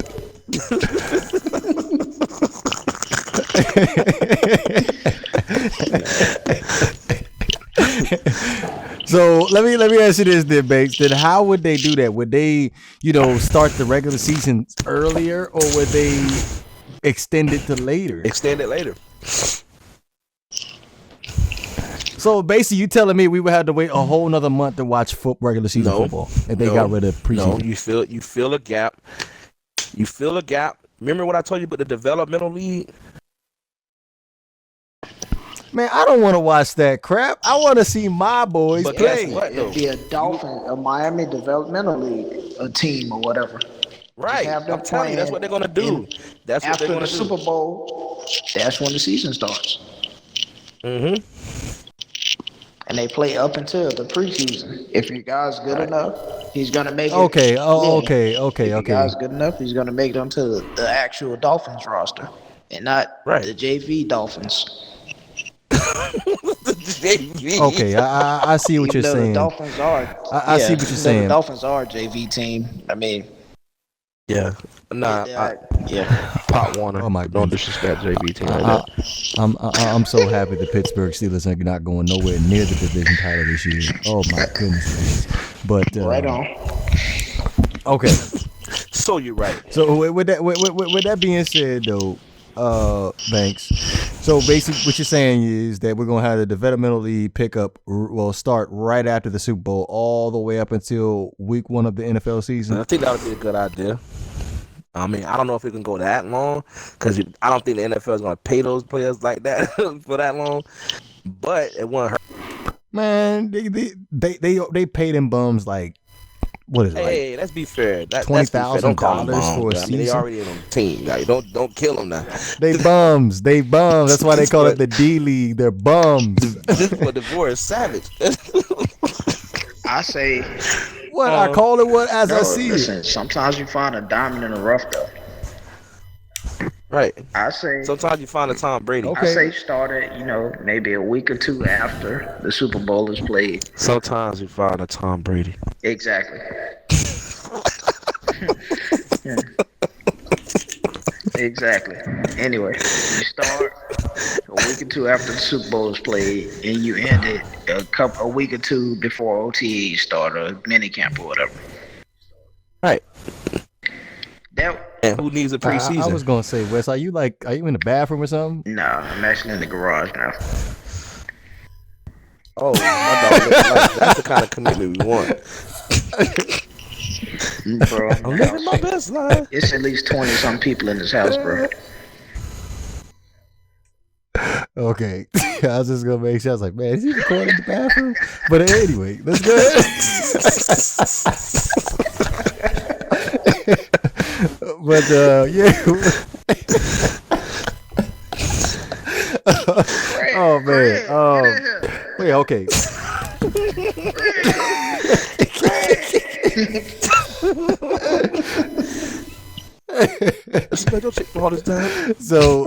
So let me ask you this, then, Banks. Then how would they do that? Would they, start the regular season earlier, or would they extend it to later? Extend it later. So basically, you telling me we would have to wait a whole nother month to watch regular season football if they got rid of preseason? No, you feel a gap. You feel a gap. Remember what I told you about the developmental league? Man, I don't want to watch that crap. I want to see my boys But play. guess what, though? It'd be a Miami Developmental League, a team or whatever. Right. Have them I'm telling you, that's what they're going to do. That's what they're After going the to do. Super Bowl, that's when the season starts. Mm-hmm. And they play up until the preseason. If your guy's good enough, he's gonna make it. Okay. Oh, Yeah. okay. If your guy's good enough, he's gonna make it onto the actual Dolphins roster, and not the JV Dolphins. The JV. Okay, I see what you're saying. The Dolphins are. I see what you're saying. The Dolphins are a JV team. I mean, yeah. Nah. Pop Warner. Oh my Don't goodness. disrespect JV team like that. I'm so happy the Pittsburgh Steelers are not going nowhere near the division title this year. Oh my goodness. But right on. Okay. So you're right. So with that being said, though, Banks. So basically, what you're saying is that we're gonna have the developmental league start right after the Super Bowl, all the way up until week 1 of the NFL season. I think that would be a good idea. I mean, I don't know if it can go that long because I don't think the NFL is going to pay those players like that for that long. But it won't hurt. Man, they pay them bums like, what is it? Hey, let's be fair. $20,000 for a season. I mean, they already in on the team. Like, don't kill them now. They bums. That's why they call it the D League. They're bums. This is what divorce savage. I say. What I call it? What as I see listen, it. Sometimes you find a diamond in the rough, though. Right. I say. Sometimes you find a Tom Brady. I say start it, maybe a week or two after the Super Bowl is played. Sometimes you find a Tom Brady. Exactly. Yeah. Exactly. Anyway, you start a week or two after the Super Bowl is played, and you end it a week or two before OTA start or mini camp or whatever. Right. And who needs a preseason? I was gonna say, Wes, are you in the bathroom or something? Nah, I'm actually in the garage now. Oh, my dog, that's the kind of commitment we want. Bro, I'm living my best life. It's at least 20-some people in this house, bro. Okay. I was just gonna make sure. I was like, man, is he recording in the bathroom? But anyway, let's go ahead. But yeah. Oh man. Wait, okay. So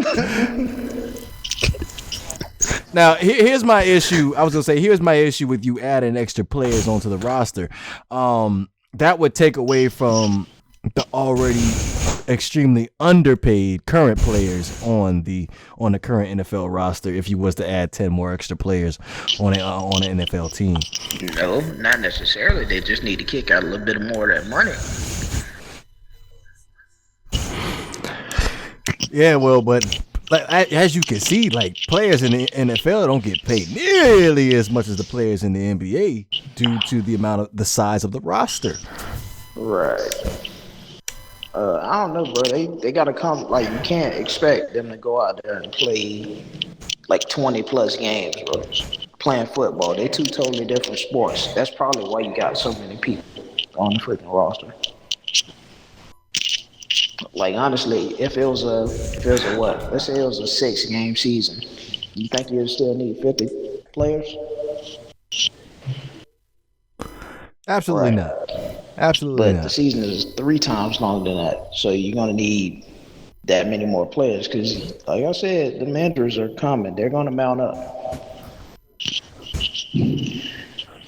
now here's my issue. I was gonna say here's my issue with you adding extra players onto the roster. That would take away from the already extremely underpaid current players on the current NFL roster if you was to add 10 more extra players on an NFL team. No, not necessarily. They just need to kick out a little bit more of that money. Yeah, well, but as you can see, players in the NFL don't get paid nearly as much as the players in the NBA due to the size of the roster. Right. I don't know, bro. They gotta come. You can't expect them to go out there and play 20 plus games, bro. Playing football, they two totally different sports. That's probably why you got so many people on the freaking roster. Like honestly, if it was a what? Let's say it was a 6-game season. You think you'd still need 50 players? Absolutely Right. not. Absolutely But the not. season is 3 times longer than that, so you're gonna need that many more players because, like I said, the injuries are coming. They're gonna mount up.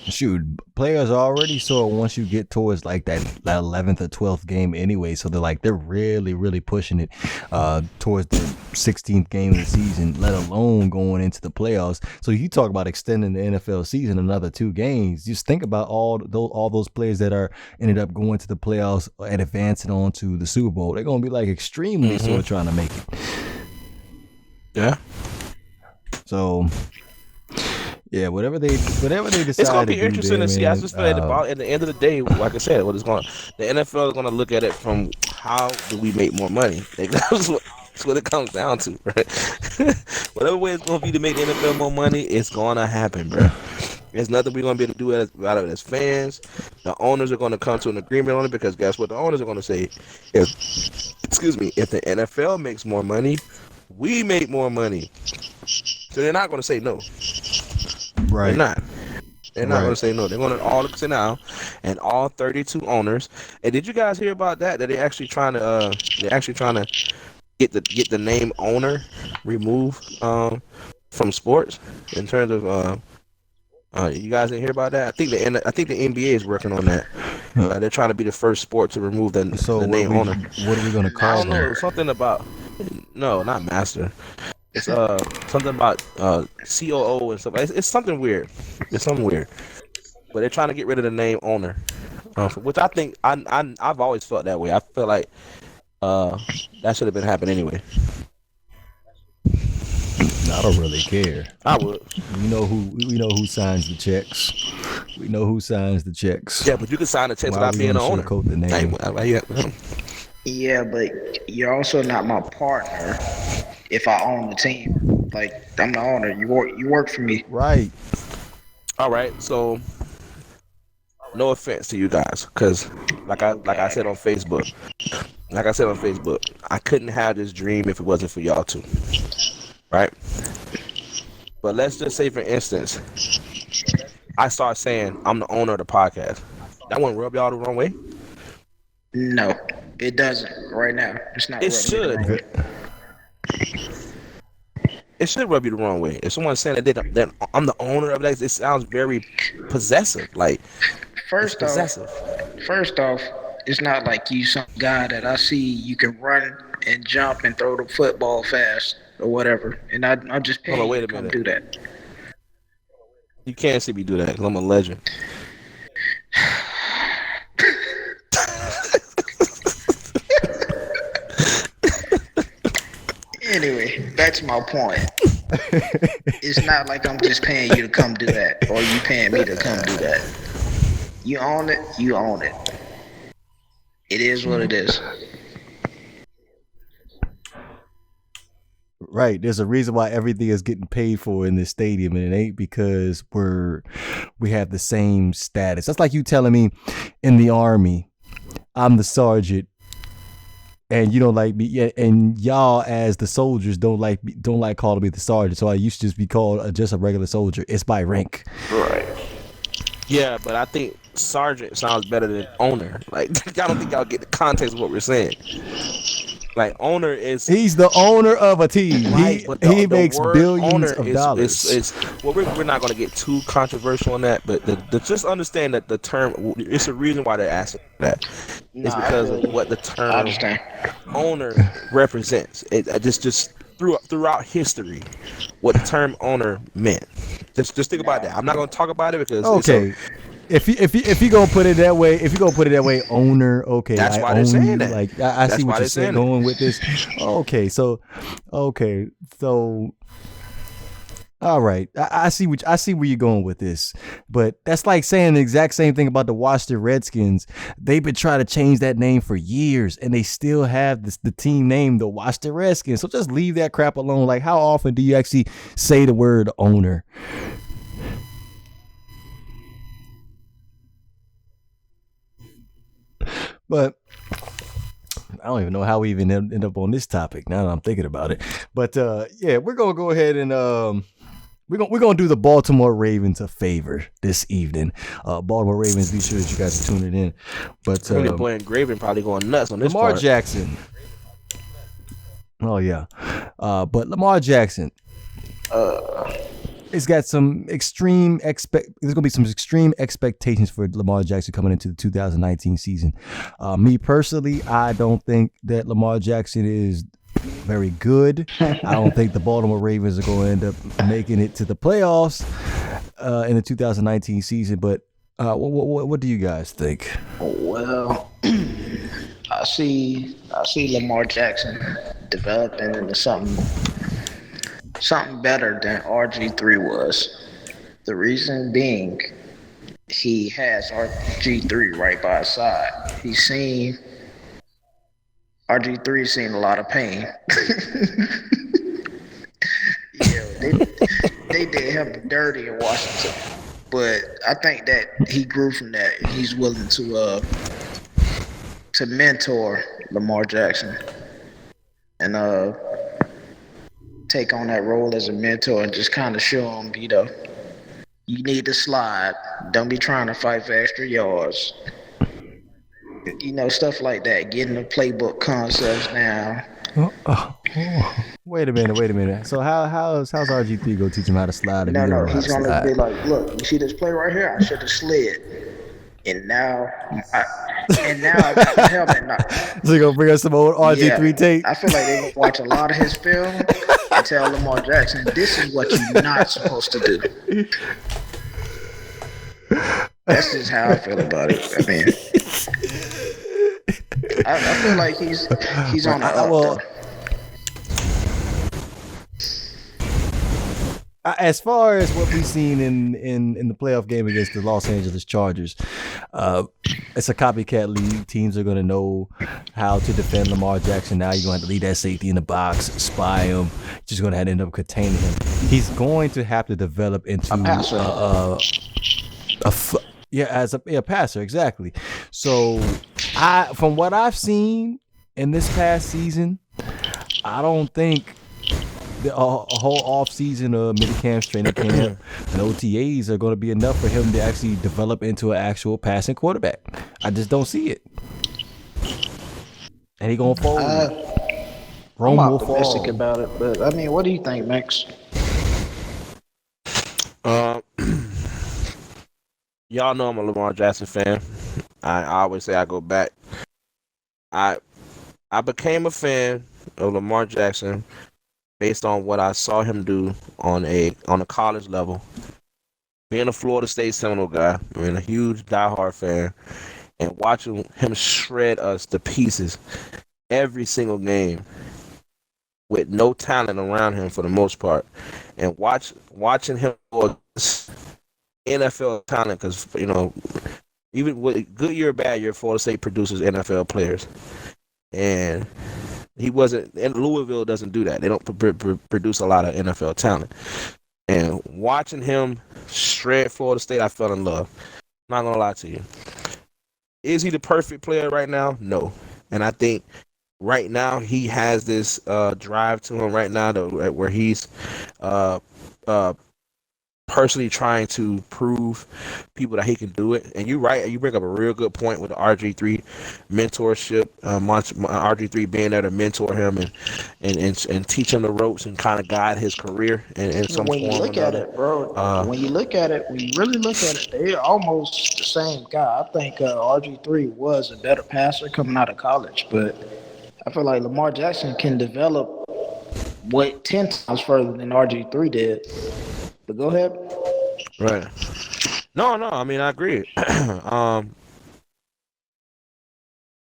Shoot, players are already sore once you get towards like that 11th or 12th game anyway. So they're really, really pushing it towards the 16th game of the season, let alone going into the playoffs. So you talk about extending the NFL season another 2 games. Just think about all those players that are ended up going to the playoffs and advancing on to the Super Bowl. They're gonna be like extremely sore trying to make it. Yeah. So yeah, whatever they decide, It's gonna be to do interesting there, to see. I just feel man. at the end of the day, like I said, the NFL is gonna look at it from how do we make more money. Like, that's what it comes down to, right? Whatever way it's gonna be to make the NFL more money, it's gonna happen, bro. There's nothing we're gonna be able to do out of it as fans. The owners are gonna come to an agreement on it because guess what? The owners are gonna say, if the NFL makes more money, we make more money. So they're not gonna say no. Right. They're not. They're not Right. going to say no. They're going to all sit down, and all 32 owners. And did you guys hear about that? That they're actually trying to get the name owner removed from sports in terms of you guys didn't hear about that? I think the NBA is working on that. They're trying to be the first sport to remove the name owner. What are we gonna I call don't know. them? Something about not master. It's something about COO and stuff. It's something weird. It's something weird. But they're trying to get rid of the name owner, which I think I've always felt that way. I feel like that should have been happening anyway. I don't really care. I would. We know who signs the checks. We know who signs the checks. Yeah, but you can sign a check Why without we being an gonna owner. sugarcoat the name? Yeah, but you're also not my partner if I own the team. Like I'm the owner. You work for me. Right. All right. So, no offense to you guys, because like I said on Facebook, I couldn't have this dream if it wasn't for y'all two. Right. But let's just say, for instance, I start saying I'm the owner of the podcast. That wouldn't rub y'all the wrong way? No, it doesn't. Right now, it's not. It should. It should rub you the wrong way. If someone's saying that I'm the owner of that, it sounds very possessive. Like, First off, it's not like you some guy that I see you can run and jump and throw the football fast or whatever, and I'm just paying you to come do that. You can't see me do that because I'm a legend. Anyway, that's my point. It's not like I'm just paying you to come do that, or you paying me to come do that. You own it, you own it. It is what it is. Right. There's a reason why everything is getting paid for in this stadium, and it ain't because we have the same status. That's like you telling me in the Army, I'm the sergeant, and you don't like me, yeah, and y'all as the soldiers don't like calling me the sergeant. So I used to just be called just a regular soldier. It's by rank. Right. Yeah, but I think sergeant sounds better than owner. Like, I don't think y'all get the context of what we're saying. Like, owner is... He's the owner of a team. Right, he makes billions of dollars. Well, we're not going to get too controversial on that, but just understand that the term... It's a reason why they're asking that. It's because of what the term owner represents. It just throughout history, what the term owner meant. Just think about that. I'm not going to talk about it because... Okay. If you gonna put it that way, owner. Okay, that's why they're saying that. Like I see what you're saying going with this. Okay, so all right, I see where you're going with this, but that's like saying the exact same thing about the Washington Redskins. They've been trying to change that name for years, and they still have the team name, the Washington Redskins. So just leave that crap alone. Like, how often do you actually say the word owner? But I don't even know how we even end up on this topic now that I'm thinking about it. But yeah, we're gonna go ahead and we're gonna do the Baltimore Ravens a favor this evening. Baltimore Ravens, be sure that you guys are tuning in. But Really, boy, and Graven probably going nuts on this Lamar part. Jackson. Oh yeah, but Lamar Jackson. It's got some extreme There's gonna be some extreme expectations for Lamar Jackson coming into the 2019 season. Me personally, I don't think that Lamar Jackson is very good. I don't think the Baltimore Ravens are going to end up making it to the playoffs in the 2019 season. But what do you guys think? Well, I see Lamar Jackson developing into something better than RG3 was. The reason being, he has RG3 right by his side. RG3 seen a lot of pain. They did him dirty in Washington, but I think that he grew from that. And he's willing to mentor Lamar Jackson and take on that role as a mentor and just kind of show him, you need to slide. Don't be trying to fight for extra yards. Stuff like that. Getting the playbook concepts now. Wait a minute. So how's RG3 go teach him how to slide? No. He's gonna be like, look, you see this play right here? I should have slid. And now I got the helmet now. So you gonna bring us some old RG3 tape? I feel like they gonna watch a lot of his film and tell Lamar Jackson, this is what you're not supposed to do. That's just how I feel about it. I mean, I feel like he's on the up though. As far as what we've seen in the playoff game against the Los Angeles Chargers, it's a copycat league. Teams are going to know how to defend Lamar Jackson. Now you're going to have to leave that safety in the box, spy him. Just going to have to end up containing him. He's going to have to develop into a passer. As a passer, exactly. So, from what I've seen in this past season, I don't think the whole off season of minicamps, training camp, and OTAs are going to be enough for him to actually develop into an actual passing quarterback. I just don't see it. And he gonna fold. I'm optimistic about it, but I mean, what do you think, Max? Y'all know I'm a Lamar Jackson fan. I always say I go back. I became a fan of Lamar Jackson based on what I saw him do on a college level. Being a Florida State Seminole guy, a huge diehard fan, and watching him shred us to pieces every single game with no talent around him for the most part, and watching him NFL talent, because even with good year or bad year, Florida State produces NFL players, and he wasn't. And Louisville doesn't do that. They don't produce a lot of NFL talent. And watching him shred Florida State, I fell in love. I'm not gonna lie to you. Is he the perfect player right now? No. And I think right now he has this drive to him right now where he's personally trying to prove people that he can do it. And you're right. You bring up a real good point with the RG3 mentorship. RG3 being there to mentor him and teach him the ropes and kind of guide his career in some when form. You look at it, bro. When you really look at it, they're almost the same guy. I think RG3 was a better passer coming out of college, but I feel like Lamar Jackson can develop 10 times further than RG3 did. But go ahead. Right. No. I mean, I agree. I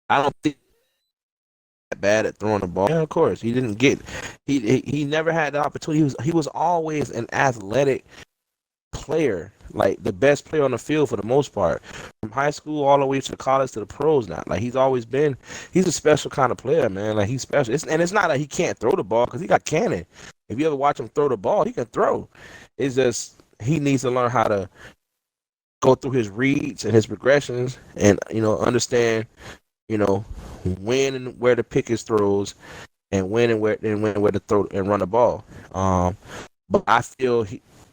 don't think that bad at throwing the ball. Yeah, of course, he didn't get. He never had the opportunity. He was always an athletic player, like the best player on the field for the most part, from high school all the way to college to the pros. Now, like he's always been. He's a special kind of player, man. Like he's special. It's not like he can't throw the ball because he got cannon. If you ever watch him throw the ball, he can throw. It's just he needs to learn how to go through his reads and his progressions and understand you know, when and where to pick his throws, and when where to throw and run the ball. But I feel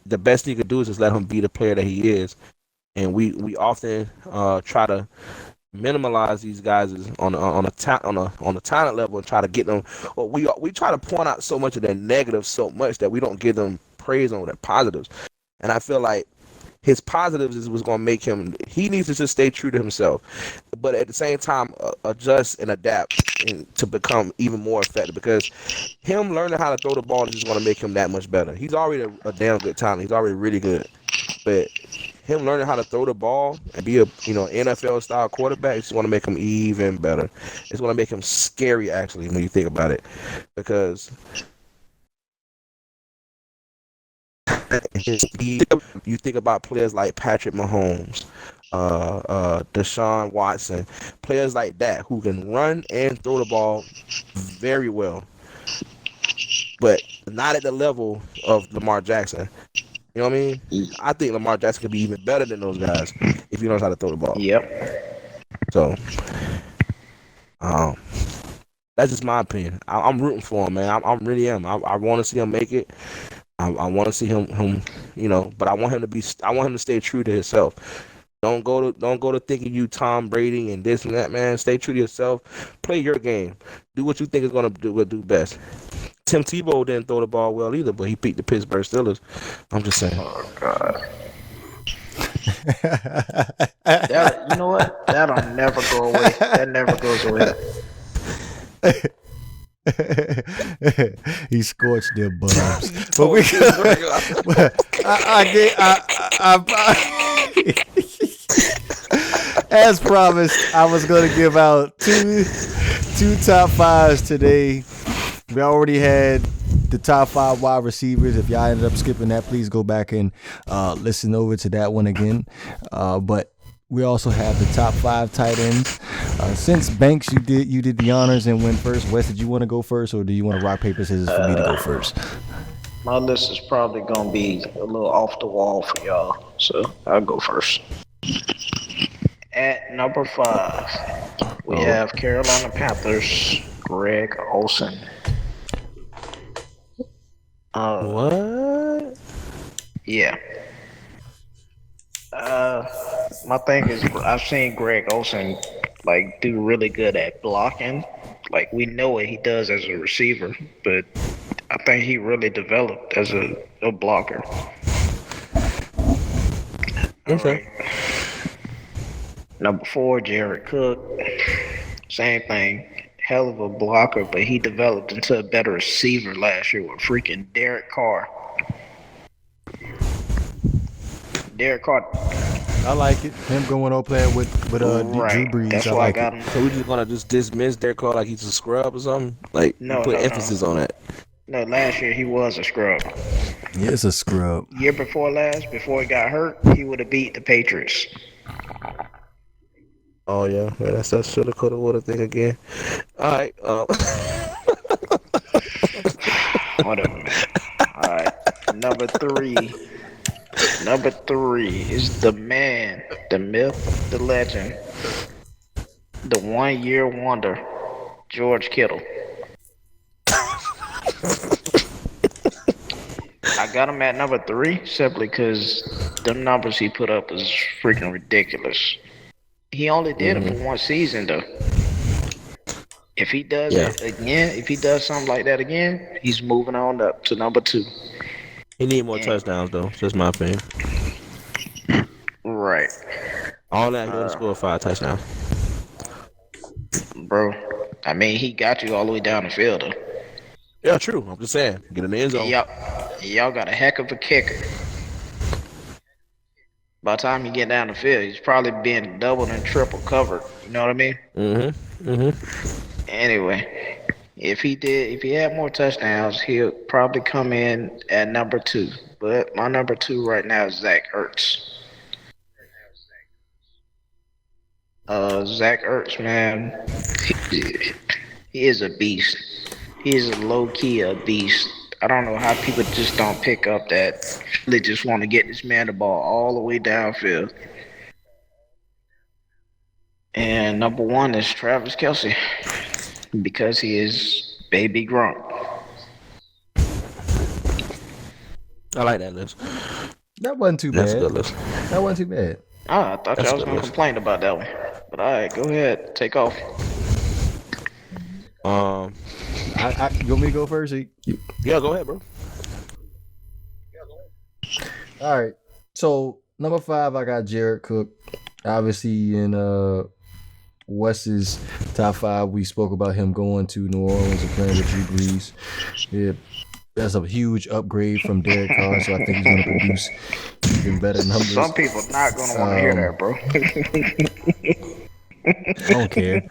the best thing he could do is just let him be the player that he is. And we often try to minimize these guys on a talent level and try to get them. Or we try to point out so much of their negatives so much that we don't give them praise on their positives. And I feel like his positives is what's going to make him. He needs to just stay true to himself, but at the same time adjust and adapt to become even more effective. Because him learning how to throw the ball is just going to make him that much better. He's already a damn good talent. He's already really good, but him learning how to throw the ball and be a NFL style quarterback is going to make him even better. It's going to make him scary actually when you think about it, because his speed. You think about players like Patrick Mahomes, Deshaun Watson, players like that who can run and throw the ball very well, but not at the level of Lamar Jackson. You know what I mean? I think Lamar Jackson could be even better than those guys if he knows how to throw the ball. Yep. So, um, that's just my opinion. I'm rooting for him, man. I really am. I want to see him make it. I want to see him, but I want him to be. I want him to stay true to himself. Don't go to thinking you Tom Brady and this and that, man. Stay true to yourself. Play your game. Do what you think is gonna do best. Tim Tebow didn't throw the ball well either, but he beat the Pittsburgh Steelers. I'm just saying. Oh God. That, you know what? That'll never go away. That never goes away. He scorched their bums. But we as promised, I was going to give out two top fives today. We already had the top 5 wide receivers. If y'all ended up skipping that, please go back and listen over to that one again. But we also have the top 5 tight ends. Since Banks, you did the honors and went first. Wes, did you want to go first, or do you want to rock paper scissors for me to go first? My list is probably gonna be a little off the wall for y'all, so I'll go first. At number 5, we have Carolina Panthers, Greg Olsen. What? Yeah. My thing is, I've seen Greg Olsen do really good at blocking. Like, we know what he does as a receiver, but I think he really developed as a blocker. Okay. Right. Number 4, Jared Cook. Same thing. Hell of a blocker, but he developed into a better receiver last year with freaking Derek Carr. Derek Carr. I like it. Him going over playing with right. Drew Brees. That's I why like I got it. him. So we just gonna just dismiss Derek Carr like he's a scrub or something? Like, No, put no, emphasis no. on that. No, last year he was a scrub. Yeah, it's a scrub. Year before last, before he got hurt, he would have beat the Patriots. Oh yeah, that's that shoulda, coulda, woulda thing again. All right. Whatever, man. All right. Number three is the man, the myth, the legend, the 1-year wonder, George Kittle. I got him at number 3 simply because the numbers he put up was freaking ridiculous. He only did it for one season, though. If he does it again, if he does something like that again, he's moving on up to number 2. He need more touchdowns though. Just my opinion. Right. All that he only scored 5 touchdowns. Bro, I mean, he got you all the way down the field, though. Yeah, true. I'm just saying. Get in the end zone. Y'all got a heck of a kicker. By the time you get down the field, he's probably being doubled and triple covered. You know what I mean? Anyway, if he had more touchdowns, he'll probably come in at number 2. But my number 2 right now is Zach Ertz. Zach Ertz, man, he is a beast. He is low-key a beast. I don't know how people just don't pick up that they just want to get this man the ball all the way downfield. And number one is Travis Kelce because he is baby Gronk. I like that list. That wasn't too That's a bad. good list. That wasn't too bad. I thought That's y'all a was good gonna list. complain about that one. But all right, go ahead, take off. You want me to go first? Yeah, go ahead, bro. All right. So number 5, I got Jared Cook. Obviously, in Wes's top 5, we spoke about him going to New Orleans and playing with Drew Brees. Yeah, that's a huge upgrade from Derek Carr, so I think he's going to produce even better numbers. Some people not gonna want to hear that, bro. I don't care.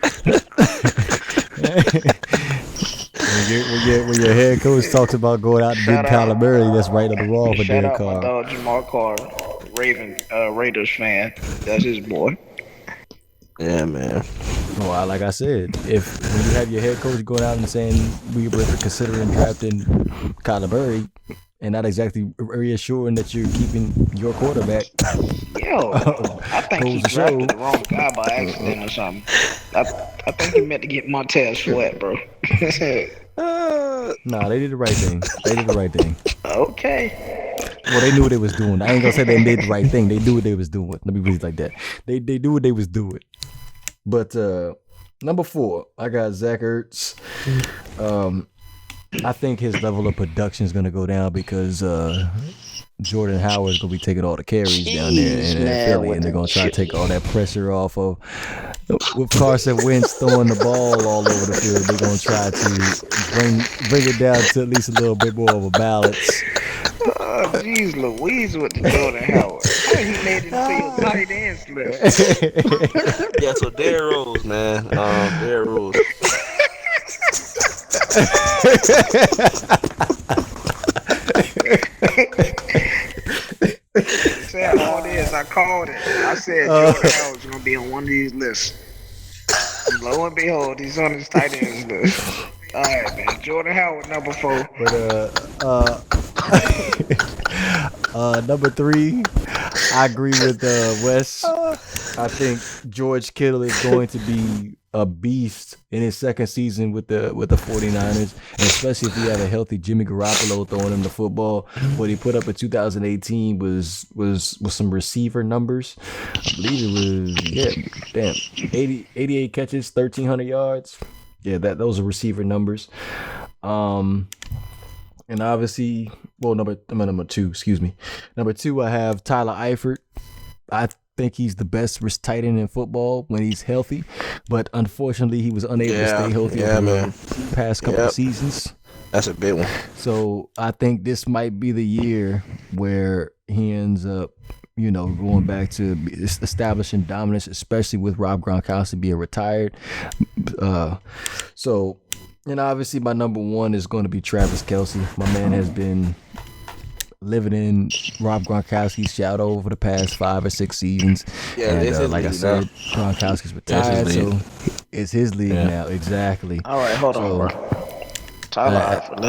when your head coach talks about going out to get Kyler Murray, that's right on the wall for Shout Derek out Carr. my dog Jamar Carr, Raiders fan. That's his boy. Yeah, man. Well, like I said, when you have your head coach going out and saying we were considering drafting Kyler Murray, and not exactly reassuring that you're keeping your quarterback. Yo, I think he drafted the wrong guy by accident or something. I think he meant to get Montez Sweat, bro. Nah, they did the right thing. Okay. Well, they knew what they was doing. I ain't gonna say they did the right thing. They knew what they was doing. Let me put it like that. They knew what they was doing. But number 4, I got Zach Ertz. I think his level of production is gonna go down because Jordan Howard's gonna be taking all the carries down there in Philly, and they're gonna try to take all that pressure off of. With Carson Wentz throwing the ball all over the field, they're gonna try to bring it down to at least a little bit more of a balance. Oh, jeez Louise with the Jordan Howard. He made it to your tight ends list. Yeah, so Derrick Rose, man. Derrick Rose. Say how it is. I called it. I said Jordan Howard's gonna be on one of these lists. Lo and behold, he's on his tight ends list. All right, man. Jordan Howard, number 4. But number 3, I agree with Wes. I think George Kittle is going to be a beast in his second season with the 49ers, and especially if you have a healthy Jimmy Garoppolo throwing him the football. What he put up in 2018 was some receiver numbers. I believe it was 88 catches, 1,300 yards. Yeah, those are receiver numbers. And obviously, well, number 2, excuse me. Number 2, I have Tyler Eifert. I think he's the best tight end in football when he's healthy, but unfortunately, he was unable to stay healthy over the past couple of seasons. That's a big one. So I think this might be the year where he ends up, going back to establishing dominance, especially with Rob Gronkowski being retired. And obviously my number 1 is going to be Travis Kelce. My man has been living in Rob Gronkowski's shadow over the past 5 or 6 seasons. Yeah, and like I said, Gronkowski's retired, so it's his league now. Exactly. All right, hold on, bro. Tyler Eifert.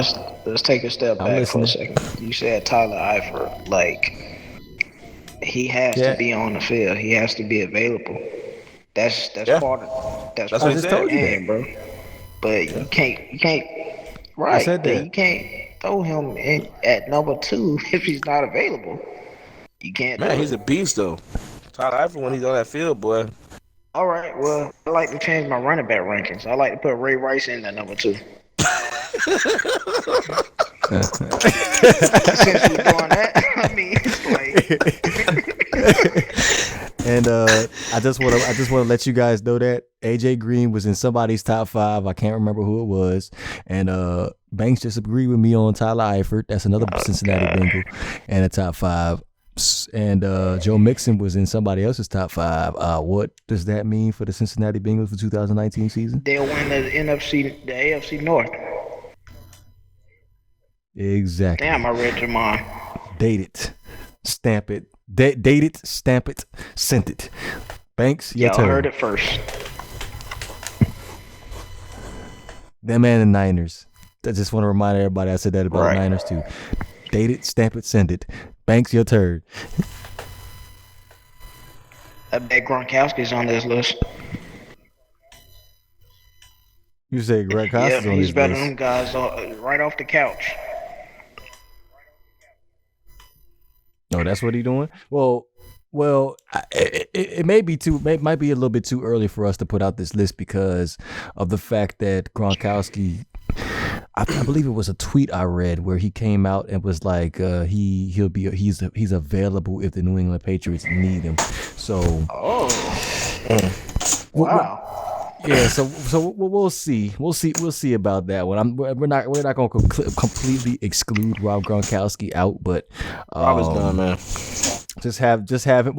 Let's take a step back for a second. You said Tyler Eifert, like he has to be on the field. He has to be available. That's part of the game, bro. But you can't. Right. I said that. You can't throw him in at number 2 if he's not available. You can't. Man, he's a beast though. Tyler Eifert when he's on that field, boy. All right. Well, I like to change my running back rankings. I like to put Ray Rice in at number 2. Since we're doing that, I mean, it's like. And I just want to let you guys know that AJ Green was in somebody's top 5. I can't remember who it was. And Banks just agreed with me on Tyler Eifert. That's another Cincinnati Bengal and a top 5. And Joe Mixon was in somebody else's top 5. What does that mean for the Cincinnati Bengals for 2019 season? They'll win the AFC North. Exactly. Damn, I read your mind. Date it, stamp it. Date it, stamp it, sent it. Banks, your turn. Y'all heard it first. Them and the Niners. I just want to remind everybody I said that about the Niners too. Date it, stamp it, send it. Banks, your turn. I bet Gronkowski's on this list. You say Gronkowski's on he's his better list. than them guys right off the couch. No, that's what he doing. It might be a little bit too early for us to put out this list because of the fact that Gronkowski. I believe it was a tweet I read where he came out and was like, he's available if the New England Patriots need him. So, Wow. Yeah, so we'll see. We'll see about that one. We're not going to completely exclude Rob Gronkowski out, but Rob is done, man. Just have it.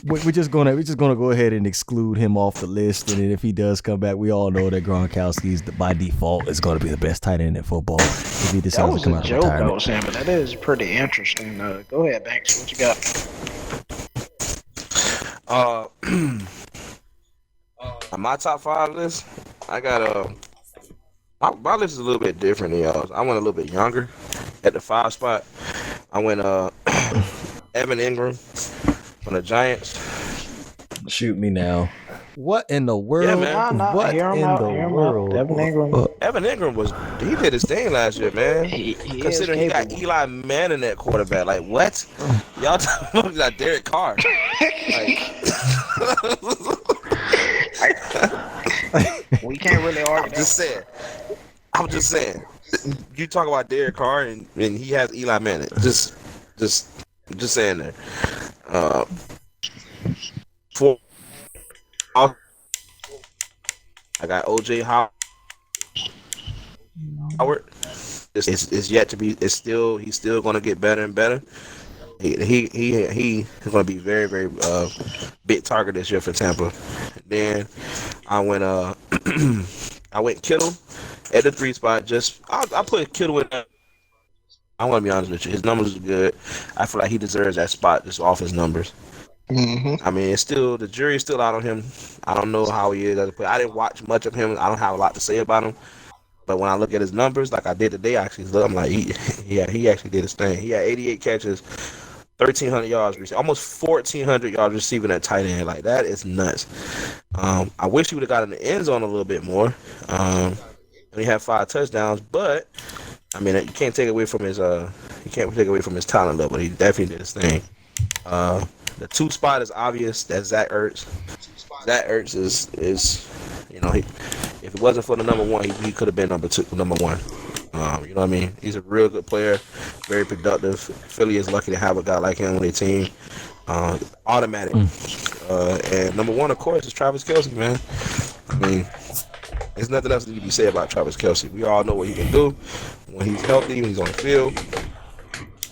We're just gonna go ahead and exclude him off the list, and then if he does come back, we all know that Gronkowski by default is going to be the best tight end in football if he decides to come out of retirement. That was a joke, Sam, but that is pretty interesting. Go ahead, Banks. What you got? On my top 5 list, I got my list is a little bit different than y'all's. I went a little bit younger at the 5 spot. I went Evan Ingram from the Giants. Shoot me now. What in the world? Yeah, man. What in the world? Evan Ingram he did his thing last year, man. Considering he got Eli Manning at quarterback. Like, what? Y'all talking about Derek Carr. We can't really argue. I'm just saying. You talk about Derek Carr and he has Eli Manning. Just saying that. I got OJ Howard. It's yet to be. He's still going to get better and better. He's going to be very, very big target this year for Tampa. Then I went Kittle at the 3 spot. I put Kittle in. I'm going to be honest with you. His numbers are good. I feel like he deserves that spot just off his numbers. Mm-hmm. I mean, the jury's still out on him. I don't know how he is as a player. I didn't watch much of him. I don't have a lot to say about him. But when I look at his numbers, like I did today, I'm like, he actually did his thing. He had 88 catches, 1,300 yards, almost 1,400 yards receiving at tight end. Like, that is nuts. I wish he would have got in the end zone a little bit more. And he had 5 touchdowns, but I mean, you can't take away from his talent level. He definitely did his thing. The 2 spot is obvious. That's Zach Ertz. Zach Ertz is if it wasn't for the number 1, he could have been number 1. You know what I mean? He's a real good player, very productive. Philly is lucky to have a guy like him on their team. Automatic. And number 1, of course, is Travis Kelce, man. I mean, there's nothing else that you can say about Travis Kelce. We all know what he can do when he's healthy, when he's on the field.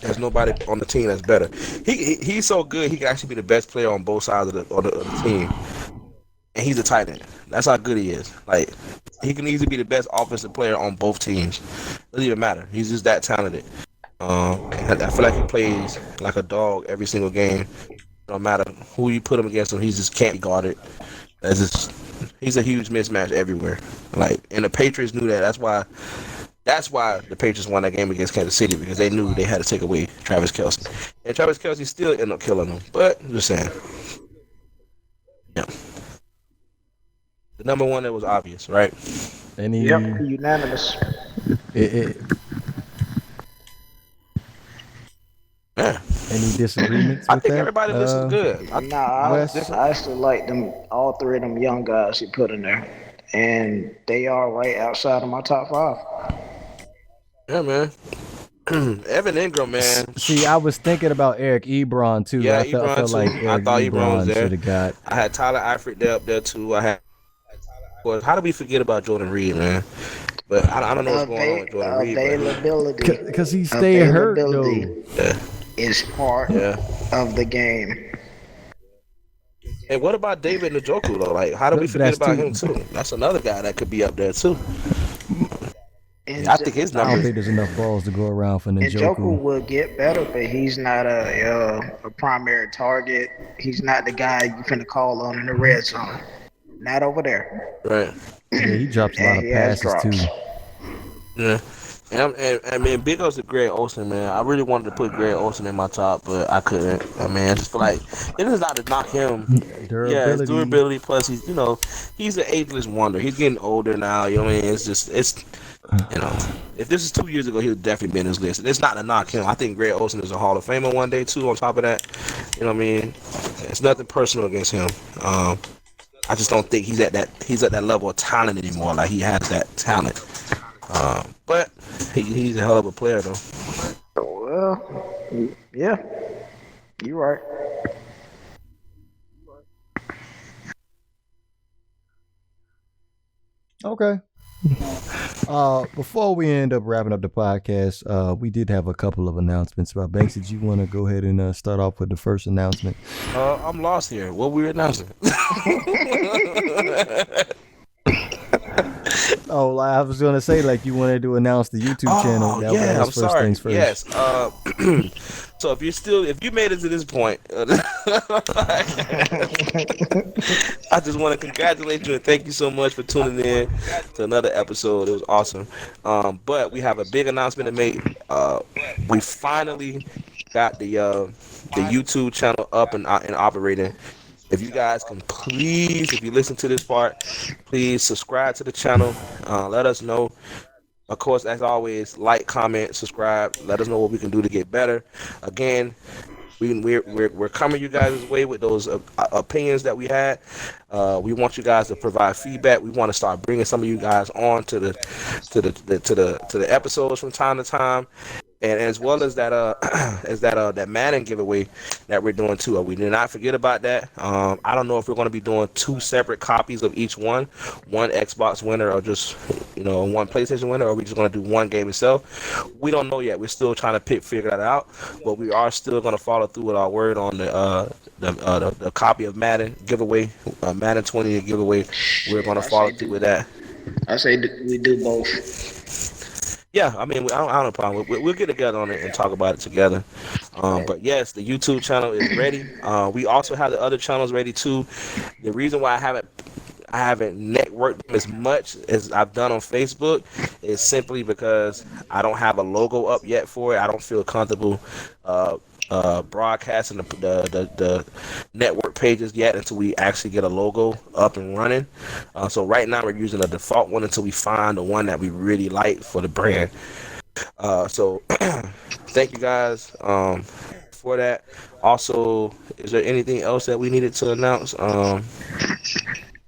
There's nobody on the team that's better. He's so good, he can actually be the best player on both sides of the team. And he's a tight end. That's how good he is. Like, he can easily be the best offensive player on both teams. Doesn't even matter. He's just that talented. And I feel like he plays like a dog every single game. No matter who you put him against him, he just can't be guarded. He's a huge mismatch everywhere. Like, and the Patriots knew that. That's why the Patriots won that game against Kansas City, because they knew they had to take away Travis Kelce. And Travis Kelce still ended up killing them. But I'm just saying. Yeah. The number 1, that was obvious, right? Unanimous. Yeah. Any disagreements? I think everybody listens good. I still like them, all 3 of them young guys he put in there, and they are right outside of my top 5. Yeah, man. Evan Ingram, man. See, I was thinking about Eric Ebron too. Yeah, I felt like Eric Ebron was there. Should have got. I had Tyler Eifert up there too. Well, how did we forget about Jordan Reed, man? But I don't know what's going on with Jordan Reed. Availability. Because he stayed hurt, though. Is part of the game. And what about David Njoku, though? Like, how do we forget about him, too? That's another guy that could be up there, too. I think his numbers. I don't think there's enough balls to go around for Njoku. Njoku will get better, but he's not a primary target. He's not the guy you finna call on in the red zone. Not over there. Right. Yeah, he drops a lot of passes, too. Yeah. And I mean, big ups to Greg Olsen, man. I really wanted to put Greg Olsen in my top, but I couldn't. I mean, I just feel like it is not to knock him. Yeah, his durability plus he's an ageless wonder. He's getting older now. You know what I mean? If this is 2 years ago, he would definitely be in his list. And it's not to knock him. I think Greg Olsen is a Hall of Famer one day too. On top of that, you know what I mean? It's nothing personal against him. I just don't think he's at that level of talent anymore. Like he has that talent. But he's a hell of a player, though. Well, yeah, you're right. Okay. Before we end up wrapping up the podcast, we did have a couple of announcements. Banks, did you want to go ahead and start off with the first announcement? I'm lost here. What we announcing? Oh, I was gonna say like you wanted to announce the YouTube channel. I'm sorry. Things first. Yes. So if you made it to this point, I just want to congratulate you and thank you so much for tuning in to another episode. It was awesome. But we have a big announcement to make. We finally got the YouTube channel up and operating. If you guys can please, if you listen to this part, please subscribe to the channel. Let us know. Of course, as always, like, comment, subscribe. Let us know what we can do to get better. Again, we're coming you guys' way with those opinions that we had. We want you guys to provide feedback. We want to start bringing some of you guys on to the episodes from time to time. And as well as that Madden giveaway that we're doing too. We did not forget about that. I don't know if we're going to be doing 2 separate copies of each one Xbox winner or just one PlayStation winner, or we just going to do one game itself. We don't know yet. We're still trying to figure that out, but we are still going to follow through with our word on the copy of Madden giveaway, Madden 20 giveaway. We're going to follow through with that. I say we do both. Yeah, I mean, I don't have a problem. We'll get together on it and talk about it together. But yes, the YouTube channel is ready. We also have the other channels ready too. The reason why I haven't networked them as much as I've done on Facebook is simply because I don't have a logo up yet for it. I don't feel comfortable broadcasting the network pages yet until we actually get a logo up and running. So right now we're using a default one until we find the one that we really like for the brand. So thank you guys for that. Also, is there anything else that we needed to announce?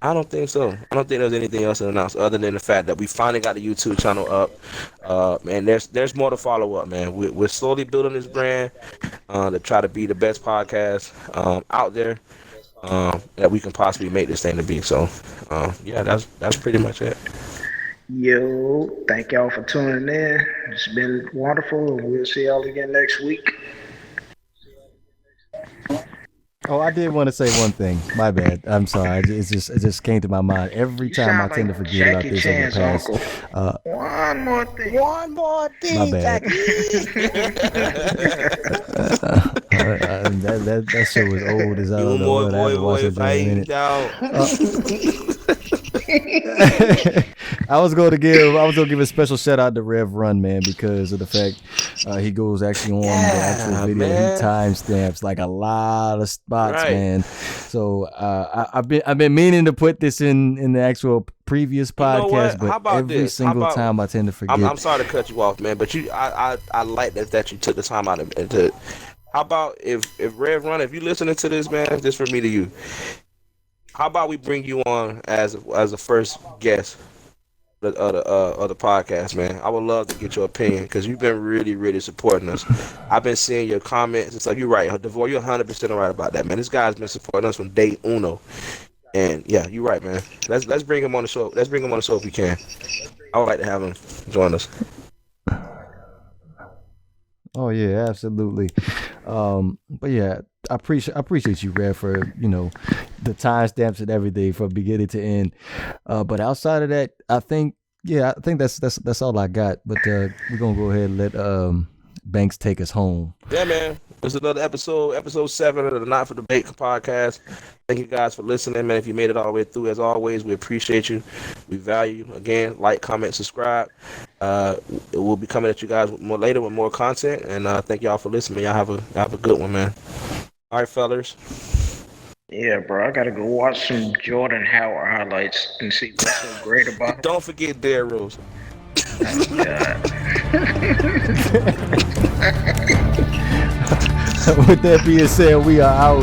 I don't think so. I don't think there's anything else to announce other than the fact that we finally got the YouTube channel up. And there's more to follow up, man. We're slowly building this brand to try to be the best podcast out there that we can possibly make this thing to be. So, yeah, that's pretty much it. Yo, thank y'all for tuning in. It's been wonderful, and we'll see y'all again next week. Oh, I did want to say one thing. My bad. I'm sorry. It just came to my mind every time I tend to forget about this over the past. One more thing. My bad. That show was old as I don't know what I haven't watched it in a minute. I was gonna give a special shout out to Rev Run, man, because of the fact he goes actually on the actual video. Man. He timestamps like a lot of spots, man. So I've been meaning to put this in the actual previous podcast, but every single time I tend to forget. I'm sorry to cut you off, man, but I like that you took the time out to. How about if Rev Run, if you listening to this, man, this for me to you. How about we bring you on as a first guest of the podcast, man? I would love to get your opinion because you've been really, really supporting us. I've been seeing your comments. It's like you're right, DeVore. You're 100% right about that, man. This guy's been supporting us from day uno, and yeah, you're right, man. Let's bring him on the show. Let's bring him on the show if we can. I would like to have him join us. Oh yeah, absolutely. But yeah, I appreciate you, Rev, for the timestamps and everything from beginning to end. But outside of that, I think that's all I got. But we're gonna go ahead and let Banks take us home. Yeah, man. This is another episode 7 of the Not for Debate podcast. Thank you guys for listening, man. If you made it all the way through, as always, we appreciate you. We value you. Again, like, comment, subscribe. We'll be coming at you guys more later with more content. And thank y'all for listening. Y'all have a good one, man. All right, fellas. Yeah, bro. I gotta go watch some Jordan Howard highlights and see what's so great about him. Don't forget Derrick Rose. With that being said, we are out.